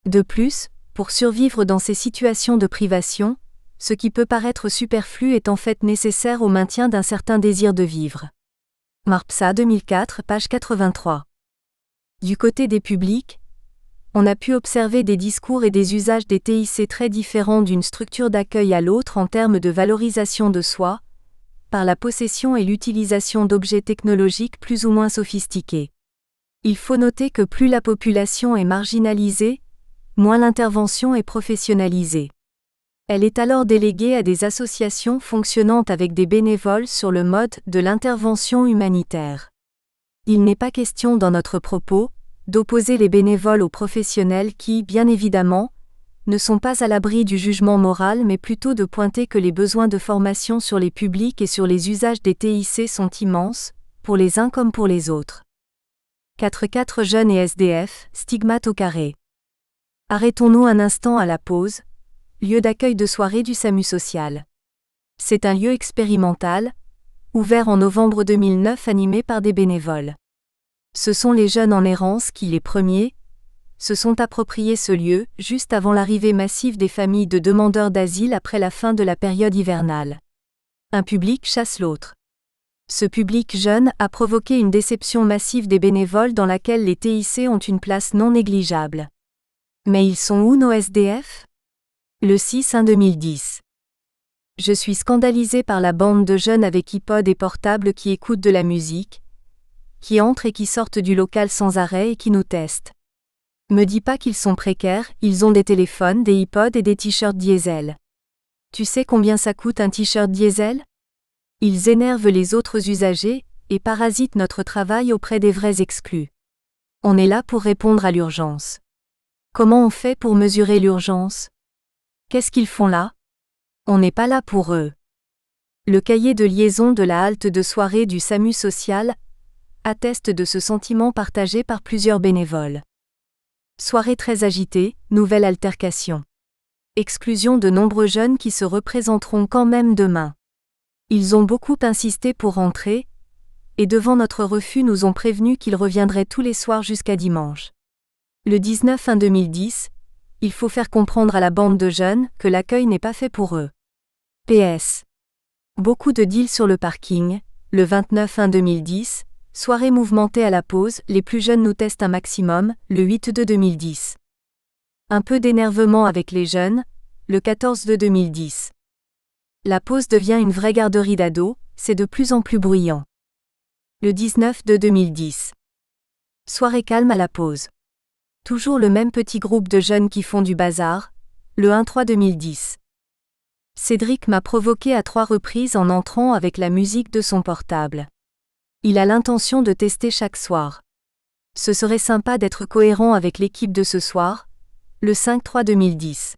De plus, pour survivre dans ces situations de privation, ce qui peut paraître superflu est en fait nécessaire au maintien d'un certain désir de vivre. Marpsa 2004, page 83. Du côté des publics, on a pu observer des discours et des usages des TIC très différents d'une structure d'accueil à l'autre en termes de valorisation de soi, par la possession et l'utilisation d'objets technologiques plus ou moins sophistiqués. Il faut noter que plus la population est marginalisée, moins l'intervention est professionnalisée. Elle est alors déléguée à des associations fonctionnant avec des bénévoles sur le mode de l'intervention humanitaire. Il n'est pas question dans notre propos d'opposer les bénévoles aux professionnels qui, bien évidemment, ne sont pas à l'abri du jugement moral mais plutôt de pointer que les besoins de formation sur les publics et sur les usages des TIC sont immenses, pour les uns comme pour les autres. 4 jeunes et SDF, stigmates au carré. Arrêtons-nous un instant à la pause, lieu d'accueil de soirée du SAMU social. C'est un lieu expérimental, ouvert en novembre 2009 animé par des bénévoles. Ce sont les jeunes en errance qui, les premiers, se sont appropriés ce lieu, juste avant l'arrivée massive des familles de demandeurs d'asile après la fin de la période hivernale. Un public chasse l'autre. Ce public jeune a provoqué une déception massive des bénévoles dans laquelle les TIC ont une place non négligeable. Mais ils sont où nos SDF ? Le 6/1/2010. Je suis scandalisé par la bande de jeunes avec iPod et portable qui écoutent de la musique, qui entrent et qui sortent du local sans arrêt et qui nous testent. Me dis pas qu'ils sont précaires, ils ont des téléphones, des iPods et des t-shirts diesel. Tu sais combien ça coûte un t-shirt diesel ? Ils énervent les autres usagers et parasitent notre travail auprès des vrais exclus. On est là pour répondre à l'urgence. Comment on fait pour mesurer l'urgence ? Qu'est-ce qu'ils font là ? On n'est pas là pour eux. Le cahier de liaison de la halte de soirée du SAMU social atteste de ce sentiment partagé par plusieurs bénévoles. Soirée très agitée, nouvelle altercation. Exclusion de nombreux jeunes qui se représenteront quand même demain. Ils ont beaucoup insisté pour rentrer, et devant notre refus nous ont prévenu qu'ils reviendraient tous les soirs jusqu'à dimanche. Le 19/1/2010, il faut faire comprendre à la bande de jeunes que l'accueil n'est pas fait pour eux. PS. Beaucoup de deals sur le parking, le 29/1/2010, soirée mouvementée à la pause, les plus jeunes nous testent un maximum, le 8/2/2010. Un peu d'énervement avec les jeunes, le 14/2/2010. La pause devient une vraie garderie d'ados, c'est de plus en plus bruyant. Le 19/2/2010. Soirée calme à la pause. Toujours le même petit groupe de jeunes qui font du bazar, le 1/3/2010. Cédric m'a provoqué à 3 reprises en entrant avec la musique de son portable. Il a l'intention de tester chaque soir. Ce serait sympa d'être cohérent avec l'équipe de ce soir, le 5/3/2010.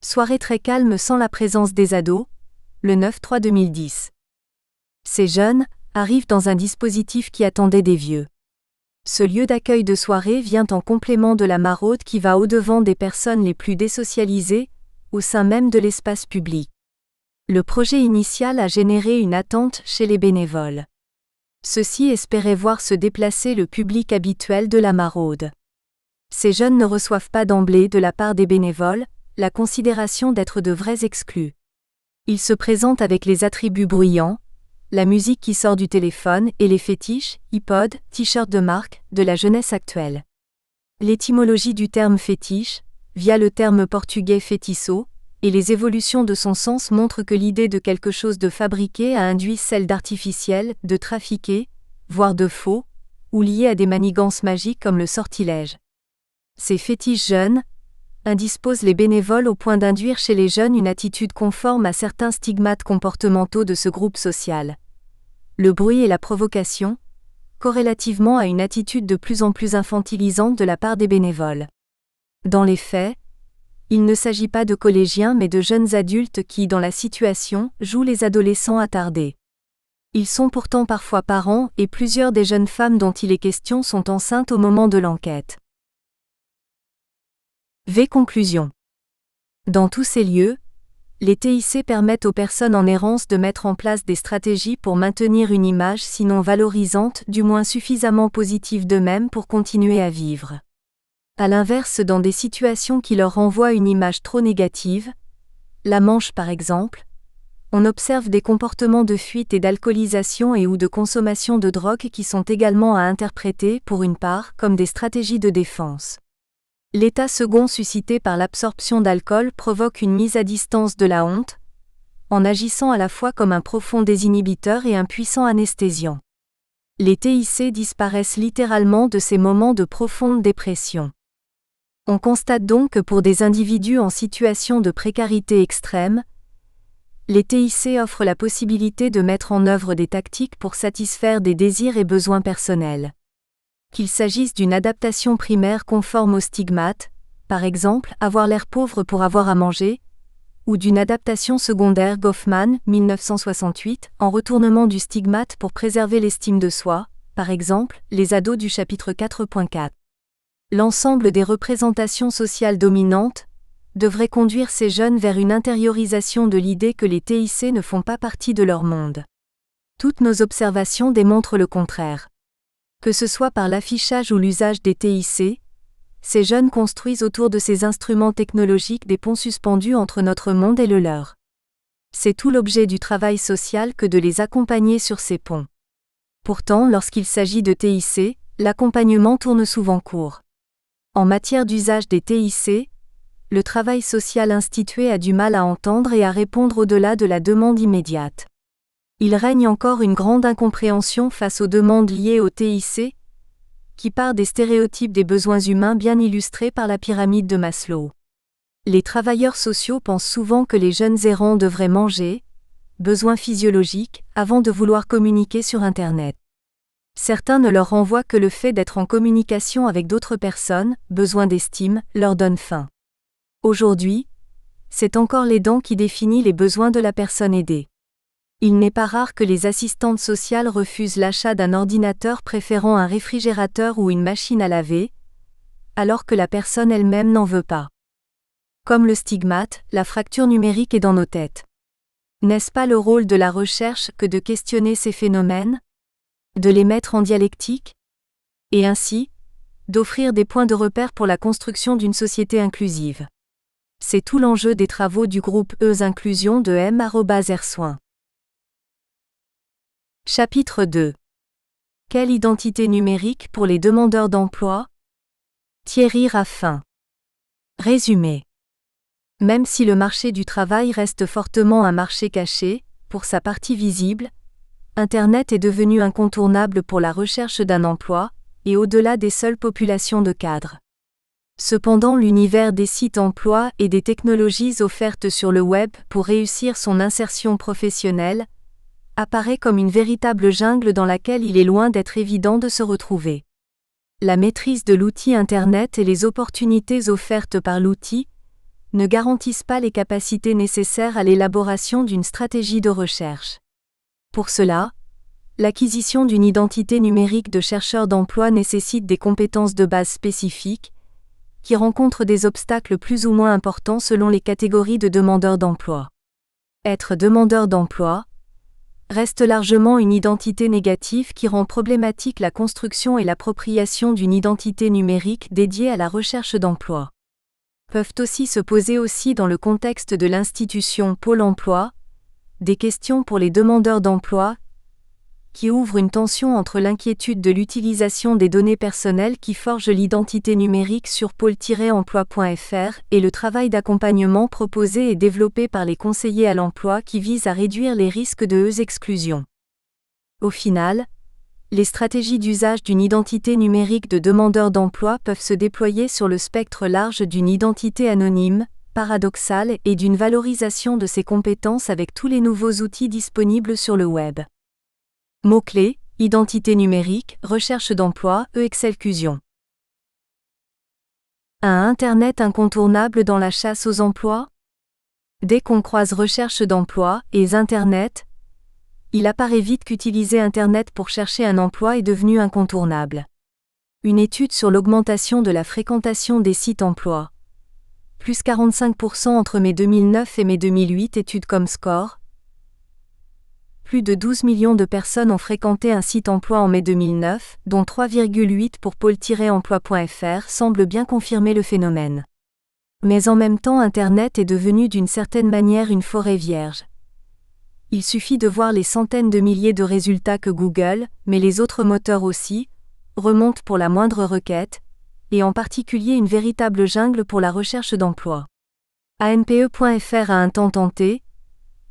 Soirée très calme sans la présence des ados, le 9/3/2010. Ces jeunes arrivent dans un dispositif qui attendait des vieux. Ce lieu d'accueil de soirée vient en complément de la maraude qui va au-devant des personnes les plus désocialisées, au sein même de l'espace public. Le projet initial a généré une attente chez les bénévoles. Ceux-ci espéraient voir se déplacer le public habituel de la maraude. Ces jeunes ne reçoivent pas d'emblée de la part des bénévoles la considération d'être de vrais exclus. Ils se présentent avec les attributs bruyants, la musique qui sort du téléphone et les fétiches, iPod, t-shirts de marque, de la jeunesse actuelle. L'étymologie du terme fétiche, via le terme portugais fétiço, et les évolutions de son sens montrent que l'idée de quelque chose de fabriqué a induit celle d'artificiel, de trafiqué, voire de faux, ou lié à des manigances magiques comme le sortilège. Ces fétiches jeunes indisposent les bénévoles au point d'induire chez les jeunes une attitude conforme à certains stigmates comportementaux de ce groupe social. Le bruit et la provocation, corrélativement à une attitude de plus en plus infantilisante de la part des bénévoles. Dans les faits, il ne s'agit pas de collégiens mais de jeunes adultes qui, dans la situation, jouent les adolescents attardés. Ils sont pourtant parfois parents et plusieurs des jeunes femmes dont il est question sont enceintes au moment de l'enquête. Conclusion. Dans tous ces lieux, les TIC permettent aux personnes en errance de mettre en place des stratégies pour maintenir une image sinon valorisante, du moins suffisamment positive d'eux-mêmes pour continuer à vivre. À l'inverse, dans des situations qui leur renvoient une image trop négative, la Manche par exemple, on observe des comportements de fuite et d'alcoolisation et ou de consommation de drogue qui sont également à interpréter, pour une part, comme des stratégies de défense. L'état second suscité par l'absorption d'alcool provoque une mise à distance de la honte, en agissant à la fois comme un profond désinhibiteur et un puissant anesthésiant. Les TIC disparaissent littéralement de ces moments de profonde dépression. On constate donc que pour des individus en situation de précarité extrême, les TIC offrent la possibilité de mettre en œuvre des tactiques pour satisfaire des désirs et besoins personnels. Qu'il s'agisse d'une adaptation primaire conforme au stigmate, par exemple avoir l'air pauvre pour avoir à manger, ou d'une adaptation secondaire Goffman, 1968, en retournement du stigmate pour préserver l'estime de soi, par exemple, les ados du chapitre 4.4. L'ensemble des représentations sociales dominantes devrait conduire ces jeunes vers une intériorisation de l'idée que les TIC ne font pas partie de leur monde. Toutes nos observations démontrent le contraire. Que ce soit par l'affichage ou l'usage des TIC, ces jeunes construisent autour de ces instruments technologiques des ponts suspendus entre notre monde et le leur. C'est tout l'objet du travail social que de les accompagner sur ces ponts. Pourtant, lorsqu'il s'agit de TIC, l'accompagnement tourne souvent court. En matière d'usage des TIC, le travail social institué a du mal à entendre et à répondre au-delà de la demande immédiate. Il règne encore une grande incompréhension face aux demandes liées au TIC, qui part des stéréotypes des besoins humains bien illustrés par la pyramide de Maslow. Les travailleurs sociaux pensent souvent que les jeunes errants devraient manger, besoin physiologique, avant de vouloir communiquer sur Internet. Certains ne leur renvoient que le fait d'être en communication avec d'autres personnes, besoin d'estime, leur donne faim. Aujourd'hui, c'est encore l'aidant qui définit les besoins de la personne aidée. Il n'est pas rare que les assistantes sociales refusent l'achat d'un ordinateur préférant un réfrigérateur ou une machine à laver, alors que la personne elle-même n'en veut pas. Comme le stigmate, la fracture numérique est dans nos têtes. N'est-ce pas le rôle de la recherche que de questionner ces phénomènes, de les mettre en dialectique, et ainsi, d'offrir des points de repère pour la construction d'une société inclusive? C'est tout l'enjeu des travaux du groupe Inclusion de M@Ersoin. Chapitre 2. Quelle identité numérique pour les demandeurs d'emploi? Thierry Raffin. Résumé. Même si le marché du travail reste fortement un marché caché, pour sa partie visible, Internet est devenu incontournable pour la recherche d'un emploi, et au-delà des seules populations de cadres. Cependant, l'univers des sites emploi et des technologies offertes sur le web pour réussir son insertion professionnelle apparaît comme une véritable jungle dans laquelle il est loin d'être évident de se retrouver. La maîtrise de l'outil Internet et les opportunités offertes par l'outil ne garantissent pas les capacités nécessaires à l'élaboration d'une stratégie de recherche. Pour cela, l'acquisition d'une identité numérique de chercheur d'emploi nécessite des compétences de base spécifiques, qui rencontrent des obstacles plus ou moins importants selon les catégories de demandeurs d'emploi. Être demandeur d'emploi reste largement une identité négative qui rend problématique la construction et l'appropriation d'une identité numérique dédiée à la recherche d'emploi. Peuvent aussi se poser dans le contexte de l'institution Pôle emploi, des questions pour les demandeurs d'emploi, qui ouvre une tension entre l'inquiétude de l'utilisation des données personnelles qui forgent l'identité numérique sur pôle-emploi.fr et le travail d'accompagnement proposé et développé par les conseillers à l'emploi qui vise à réduire les risques de exclusion. Au final, les stratégies d'usage d'une identité numérique de demandeur d'emploi peuvent se déployer sur le spectre large d'une identité anonyme, paradoxale et d'une valorisation de ses compétences avec tous les nouveaux outils disponibles sur le web. Mots-clés, identité numérique, recherche d'emploi, Excelcusion. Un Internet incontournable dans la chasse aux emplois? Dès qu'on croise recherche d'emploi et Internet, il apparaît vite qu'utiliser Internet pour chercher un emploi est devenu incontournable. Une étude sur l'augmentation de la fréquentation des sites emploi. Plus 45% entre mai 2009 et mai 2008, étude Comscore. Plus de 12 millions de personnes ont fréquenté un site emploi en mai 2009, dont 3,8 pour pôle-emploi.fr semble bien confirmer le phénomène. Mais en même temps, Internet est devenu d'une certaine manière une forêt vierge. Il suffit de voir les centaines de milliers de résultats que Google, mais les autres moteurs aussi, remontent pour la moindre requête, et en particulier une véritable jungle pour la recherche d'emploi. ANPE.fr a un temps tenté,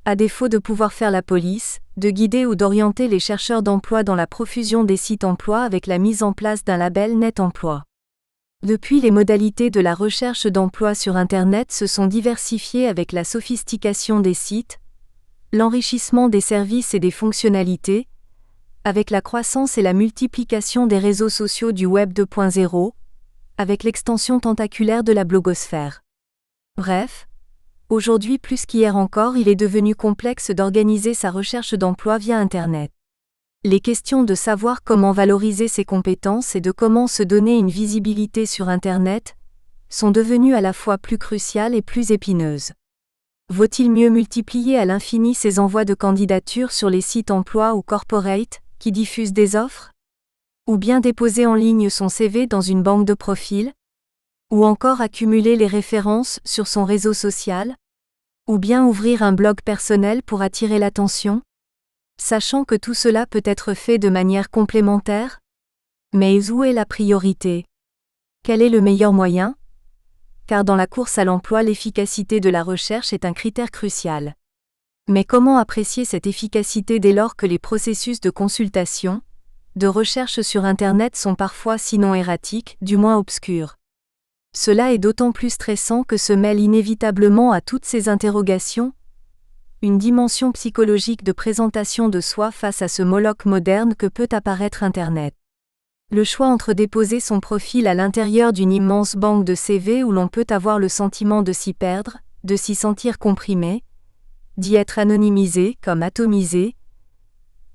à défaut de pouvoir faire la police, de guider ou d'orienter les chercheurs d'emploi dans la profusion des sites emploi avec la mise en place d'un label Net Emploi. Depuis, les modalités de la recherche d'emploi sur Internet se sont diversifiées avec la sophistication des sites, l'enrichissement des services et des fonctionnalités, avec la croissance et la multiplication des réseaux sociaux du Web 2.0, avec l'extension tentaculaire de la blogosphère. Bref, aujourd'hui plus qu'hier encore, il est devenu complexe d'organiser sa recherche d'emploi via Internet. Les questions de savoir comment valoriser ses compétences et de comment se donner une visibilité sur Internet sont devenues à la fois plus cruciales et plus épineuses. Vaut-il mieux multiplier à l'infini ses envois de candidatures sur les sites emploi ou corporate qui diffusent des offres? Ou bien déposer en ligne son CV dans une banque de profils? Ou encore accumuler les références sur son réseau social? Ou bien ouvrir un blog personnel pour attirer l'attention? Sachant que tout cela peut être fait de manière complémentaire? Mais où est la priorité? Quel est le meilleur moyen? Car dans la course à l'emploi, l'efficacité de la recherche est un critère crucial. Mais comment apprécier cette efficacité dès lors que les processus de consultation, de recherche sur Internet sont parfois sinon erratiques, du moins obscurs? Cela est d'autant plus stressant que se mêle inévitablement à toutes ces interrogations une dimension psychologique de présentation de soi face à ce Moloch moderne que peut apparaître Internet. Le choix entre déposer son profil à l'intérieur d'une immense banque de CV où l'on peut avoir le sentiment de s'y perdre, de s'y sentir comprimé, d'y être anonymisé comme atomisé,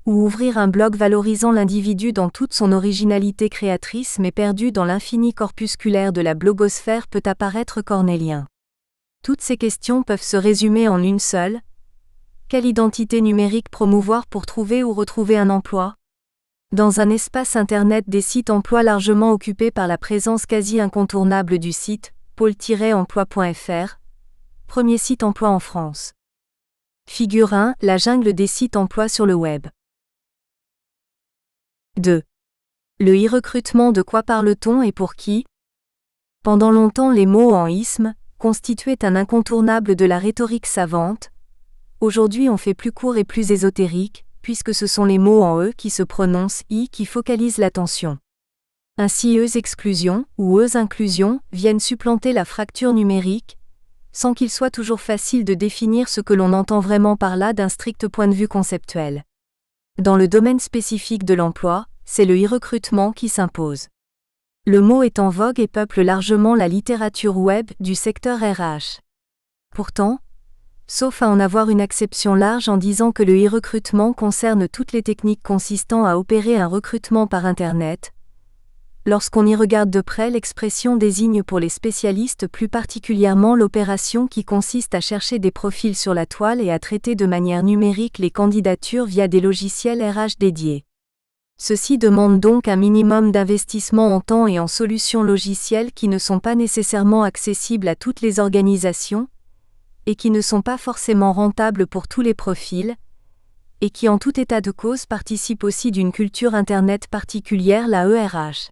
ou ouvrir un blog valorisant l'individu dans toute son originalité créatrice mais perdu dans l'infini corpusculaire de la blogosphère peut apparaître cornélien. Toutes ces questions peuvent se résumer en une seule. Quelle identité numérique promouvoir pour trouver ou retrouver un emploi? Dans un espace Internet des sites emploi largement occupés par la présence quasi incontournable du site pôle-emploi.fr, premier site emploi en France. Figure 1, la jungle des sites emploi sur le web. 2. Le e-recrutement, de quoi parle-t-on et pour qui? Pendant longtemps, les mots en isme constituaient un incontournable de la rhétorique savante. Aujourd'hui, on fait plus court et plus ésotérique, puisque ce sont les mots en E qui se prononcent I qui focalisent l'attention. Ainsi, exclusion ou inclusion viennent supplanter la fracture numérique, sans qu'il soit toujours facile de définir ce que l'on entend vraiment par là d'un strict point de vue conceptuel. Dans le domaine spécifique de l'emploi, c'est le e-recrutement qui s'impose. Le mot est en vogue et peuple largement la littérature web du secteur RH. Pourtant, sauf à en avoir une acception large en disant que le e-recrutement concerne toutes les techniques consistant à opérer un recrutement par Internet, lorsqu'on y regarde de près, l'expression désigne pour les spécialistes plus particulièrement l'opération qui consiste à chercher des profils sur la toile et à traiter de manière numérique les candidatures via des logiciels RH dédiés. Ceci demande donc un minimum d'investissement en temps et en solutions logicielles qui ne sont pas nécessairement accessibles à toutes les organisations, et qui ne sont pas forcément rentables pour tous les profils, et qui en tout état de cause participent aussi d'une culture Internet particulière, la ERH.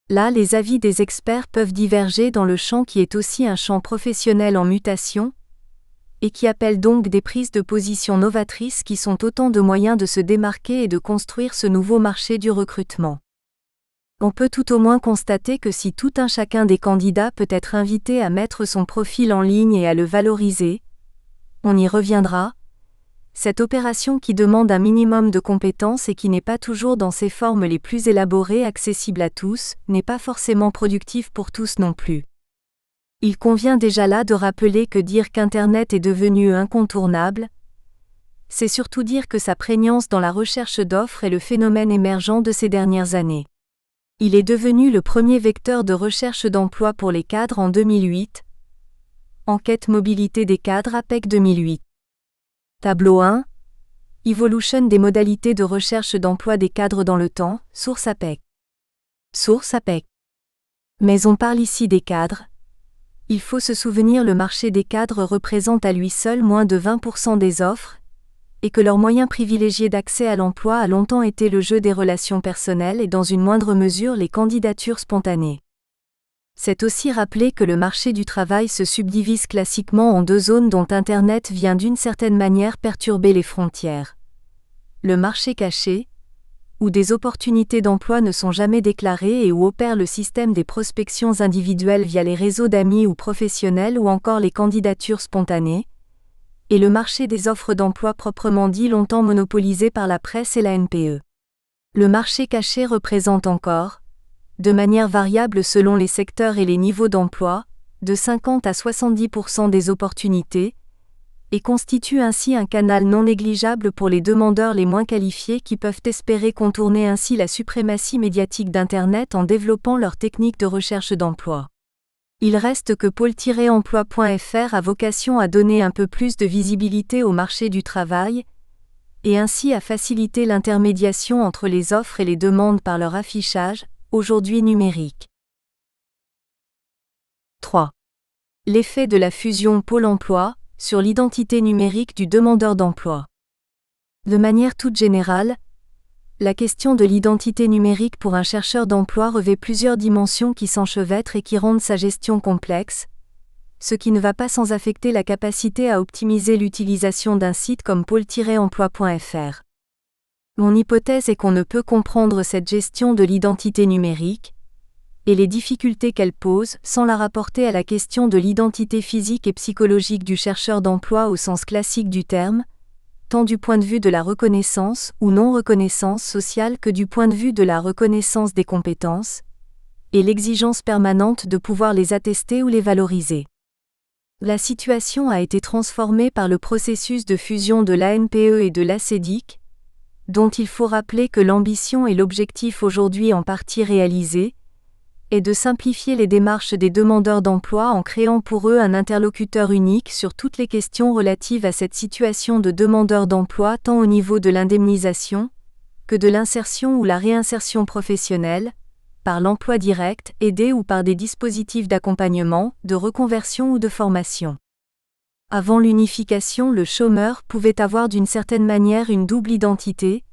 Là, les avis des experts peuvent diverger dans le champ qui est aussi un champ professionnel en mutation, et qui appelle donc des prises de position novatrices qui sont autant de moyens de se démarquer et de construire ce nouveau marché du recrutement. On peut tout au moins constater que si tout un chacun des candidats peut être invité à mettre son profil en ligne et à le valoriser, on y reviendra, cette opération qui demande un minimum de compétences et qui n'est pas toujours dans ses formes les plus élaborées accessible à tous, n'est pas forcément productive pour tous non plus. Il convient déjà là de rappeler que dire qu'Internet est devenu incontournable, c'est surtout dire que sa prégnance dans la recherche d'offres est le phénomène émergent de ces dernières années. Il est devenu le premier vecteur de recherche d'emploi pour les cadres en 2008. Enquête mobilité des cadres APEC 2008. Tableau 1. Evolution des modalités de recherche d'emploi des cadres dans le temps, source APEC. Source APEC. Mais on parle ici des cadres, Il faut se souvenir le marché des cadres représente à lui seul moins de 20% des offres, et que leur moyen privilégié d'accès à l'emploi a longtemps été le jeu des relations personnelles et dans une moindre mesure les candidatures spontanées. C'est aussi rappeler que le marché du travail se subdivise classiquement en deux zones dont Internet vient d'une certaine manière perturber les frontières. Le marché caché, où des opportunités d'emploi ne sont jamais déclarées et où opère le système des prospections individuelles via les réseaux d'amis ou professionnels ou encore les candidatures spontanées, et le marché des offres d'emploi proprement dit longtemps monopolisé par la presse et la NPE. Le marché caché représente encore, de manière variable selon les secteurs et les niveaux d'emploi, de 50 à 70% des opportunités, et constitue ainsi un canal non négligeable pour les demandeurs les moins qualifiés qui peuvent espérer contourner ainsi la suprématie médiatique d'Internet en développant leurs techniques de recherche d'emploi. Il reste que pôle-emploi.fr a vocation à donner un peu plus de visibilité au marché du travail, et ainsi à faciliter l'intermédiation entre les offres et les demandes par leur affichage, aujourd'hui numérique. 3. L'effet de la fusion Pôle emploi sur l'identité numérique du demandeur d'emploi. De manière toute générale, la question de l'identité numérique pour un chercheur d'emploi revêt plusieurs dimensions qui s'enchevêtrent et qui rendent sa gestion complexe, ce qui ne va pas sans affecter la capacité à optimiser l'utilisation d'un site comme pôle-emploi.fr. Mon hypothèse est qu'on ne peut comprendre cette gestion de l'identité numérique, et les difficultés qu'elle pose, sans la rapporter à la question de l'identité physique et psychologique du chercheur d'emploi au sens classique du terme, tant du point de vue de la reconnaissance ou non-reconnaissance sociale que du point de vue de la reconnaissance des compétences, et l'exigence permanente de pouvoir les attester ou les valoriser. La situation a été transformée par le processus de fusion de l'ANPE et de l'ACEDIC, dont il faut rappeler que l'ambition et l'objectif aujourd'hui en partie réalisés, est de simplifier les démarches des demandeurs d'emploi en créant pour eux un interlocuteur unique sur toutes les questions relatives à cette situation de demandeur d'emploi tant au niveau de l'indemnisation, que de l'insertion ou la réinsertion professionnelle, par l'emploi direct, aidé ou par des dispositifs d'accompagnement, de reconversion ou de formation. Avant l'unification, le chômeur pouvait avoir d'une certaine manière une double identité,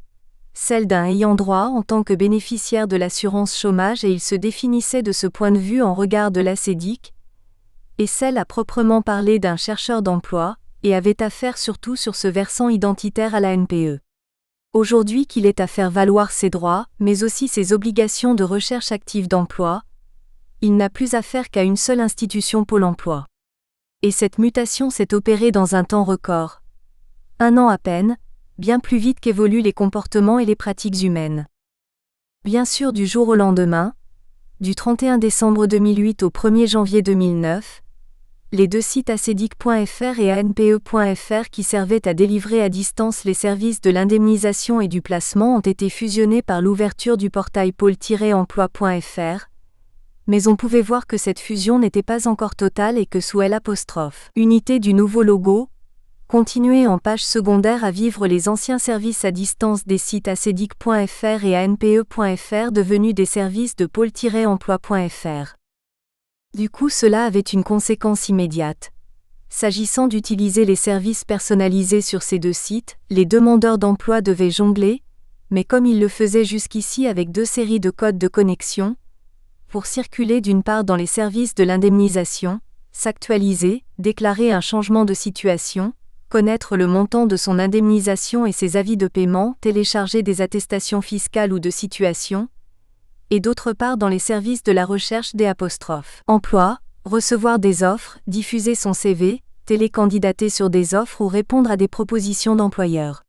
celle d'un ayant droit en tant que bénéficiaire de l'assurance chômage et il se définissait de ce point de vue en regard de l'ACEDIC, et celle à proprement parler d'un chercheur d'emploi, et avait affaire surtout sur ce versant identitaire à la NPE. Aujourd'hui qu'il est à faire valoir ses droits, mais aussi ses obligations de recherche active d'emploi, il n'a plus affaire qu'à une seule institution Pôle emploi. Et cette mutation s'est opérée dans un temps record. 1 an à peine, bien plus vite qu'évoluent les comportements et les pratiques humaines. Bien sûr du jour au lendemain, du 31 décembre 2008 au 1er janvier 2009, les deux sites acedic.fr et anpe.fr qui servaient à délivrer à distance les services de l'indemnisation et du placement ont été fusionnés par l'ouverture du portail pôle-emploi.fr, mais on pouvait voir que cette fusion n'était pas encore totale et que sous l'unité du nouveau logo, continuer en page secondaire à vivre les anciens services à distance des sites acedic.fr et anpe.fr devenus des services de pôle-emploi.fr. Du coup, cela avait une conséquence immédiate. S'agissant d'utiliser les services personnalisés sur ces deux sites, les demandeurs d'emploi devaient jongler, mais comme ils le faisaient jusqu'ici avec 2 séries de codes de connexion, pour circuler d'une part dans les services de l'indemnisation, s'actualiser, déclarer un changement de situation, connaître le montant de son indemnisation et ses avis de paiement, télécharger des attestations fiscales ou de situation, et d'autre part dans les services de la recherche des emploi, recevoir des offres, diffuser son CV, télécandidater sur des offres ou répondre à des propositions d'employeurs.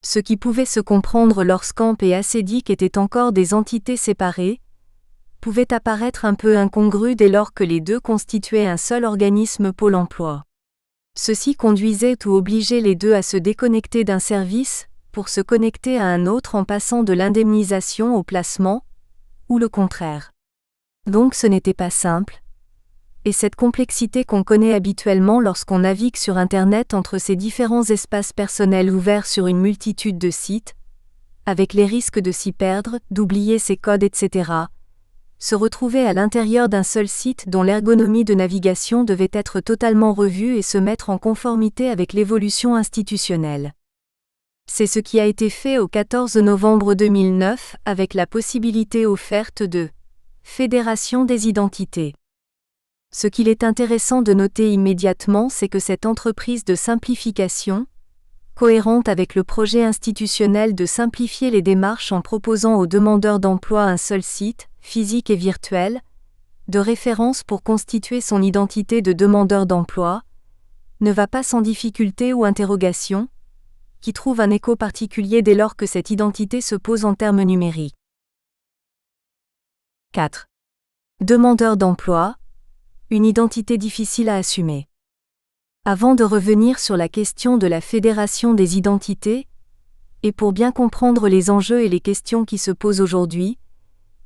Ce qui pouvait se comprendre lorsqu'ANPE et ACEDIC étaient encore des entités séparées, pouvait apparaître un peu incongru dès lors que les deux constituaient un seul organisme Pôle emploi. Ceci conduisait ou obligeait les deux à se déconnecter d'un service, pour se connecter à un autre en passant de l'indemnisation au placement, ou le contraire. Donc ce n'était pas simple, et cette complexité qu'on connaît habituellement lorsqu'on navigue sur Internet entre ces différents espaces personnels ouverts sur une multitude de sites, avec les risques de s'y perdre, d'oublier ses codes etc., se retrouver à l'intérieur d'un seul site dont l'ergonomie de navigation devait être totalement revue et se mettre en conformité avec l'évolution institutionnelle. C'est ce qui a été fait au 14 novembre 2009 avec la possibilité offerte de fédération des identités. Ce qu'il est intéressant de noter immédiatement, c'est que cette entreprise de simplification, cohérente avec le projet institutionnel de simplifier les démarches en proposant aux demandeurs d'emploi un seul site, physique et virtuel, de référence pour constituer son identité de demandeur d'emploi, ne va pas sans difficulté ou interrogation, qui trouve un écho particulier dès lors que cette identité se pose en termes numériques. 4. Demandeur d'emploi, une identité difficile à assumer. Avant de revenir sur la question de la fédération des identités, et pour bien comprendre les enjeux et les questions qui se posent aujourd'hui,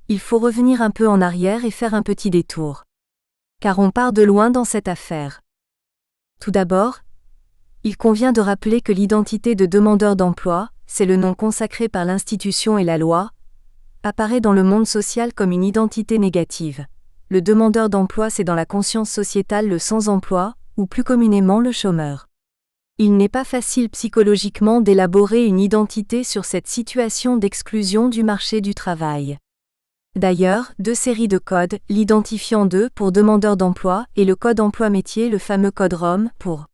il faut revenir un peu en arrière et faire un petit détour. Car on part de loin dans cette affaire. Tout d'abord, il convient de rappeler que l'identité de demandeur d'emploi, c'est le nom consacré par l'institution et la loi, apparaît dans le monde social comme une identité négative. Le demandeur d'emploi, c'est dans la conscience sociétale le sans-emploi, ou plus communément le chômeur. Il n'est pas facile psychologiquement d'élaborer une identité sur cette situation d'exclusion du marché du travail. D'ailleurs, deux séries de codes, l'identifiant 2 pour demandeur d'emploi et le code emploi-métier, le fameux code ROM pour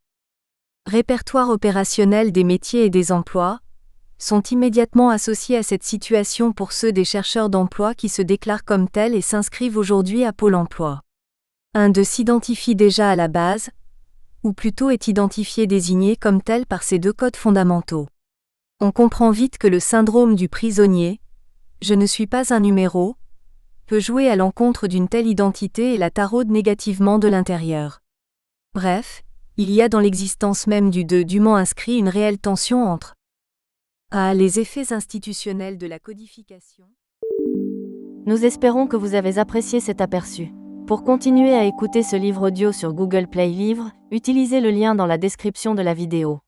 répertoire opérationnel des métiers et des emplois, sont immédiatement associés à cette situation pour ceux des chercheurs d'emploi qui se déclarent comme tels et s'inscrivent aujourd'hui à Pôle emploi. Un d'eux s'identifie déjà à la base, ou plutôt est identifié désigné comme tel par ces deux codes fondamentaux. On comprend vite que le syndrome du prisonnier, je ne suis pas un numéro, peut jouer à l'encontre d'une telle identité et la taraude négativement de l'intérieur. Bref, il y a dans l'existence même du dûment inscrit une réelle tension entre les effets institutionnels de la codification. Nous espérons que vous avez apprécié cet aperçu. Pour continuer à écouter ce livre audio sur Google Play Livres, utilisez le lien dans la description de la vidéo.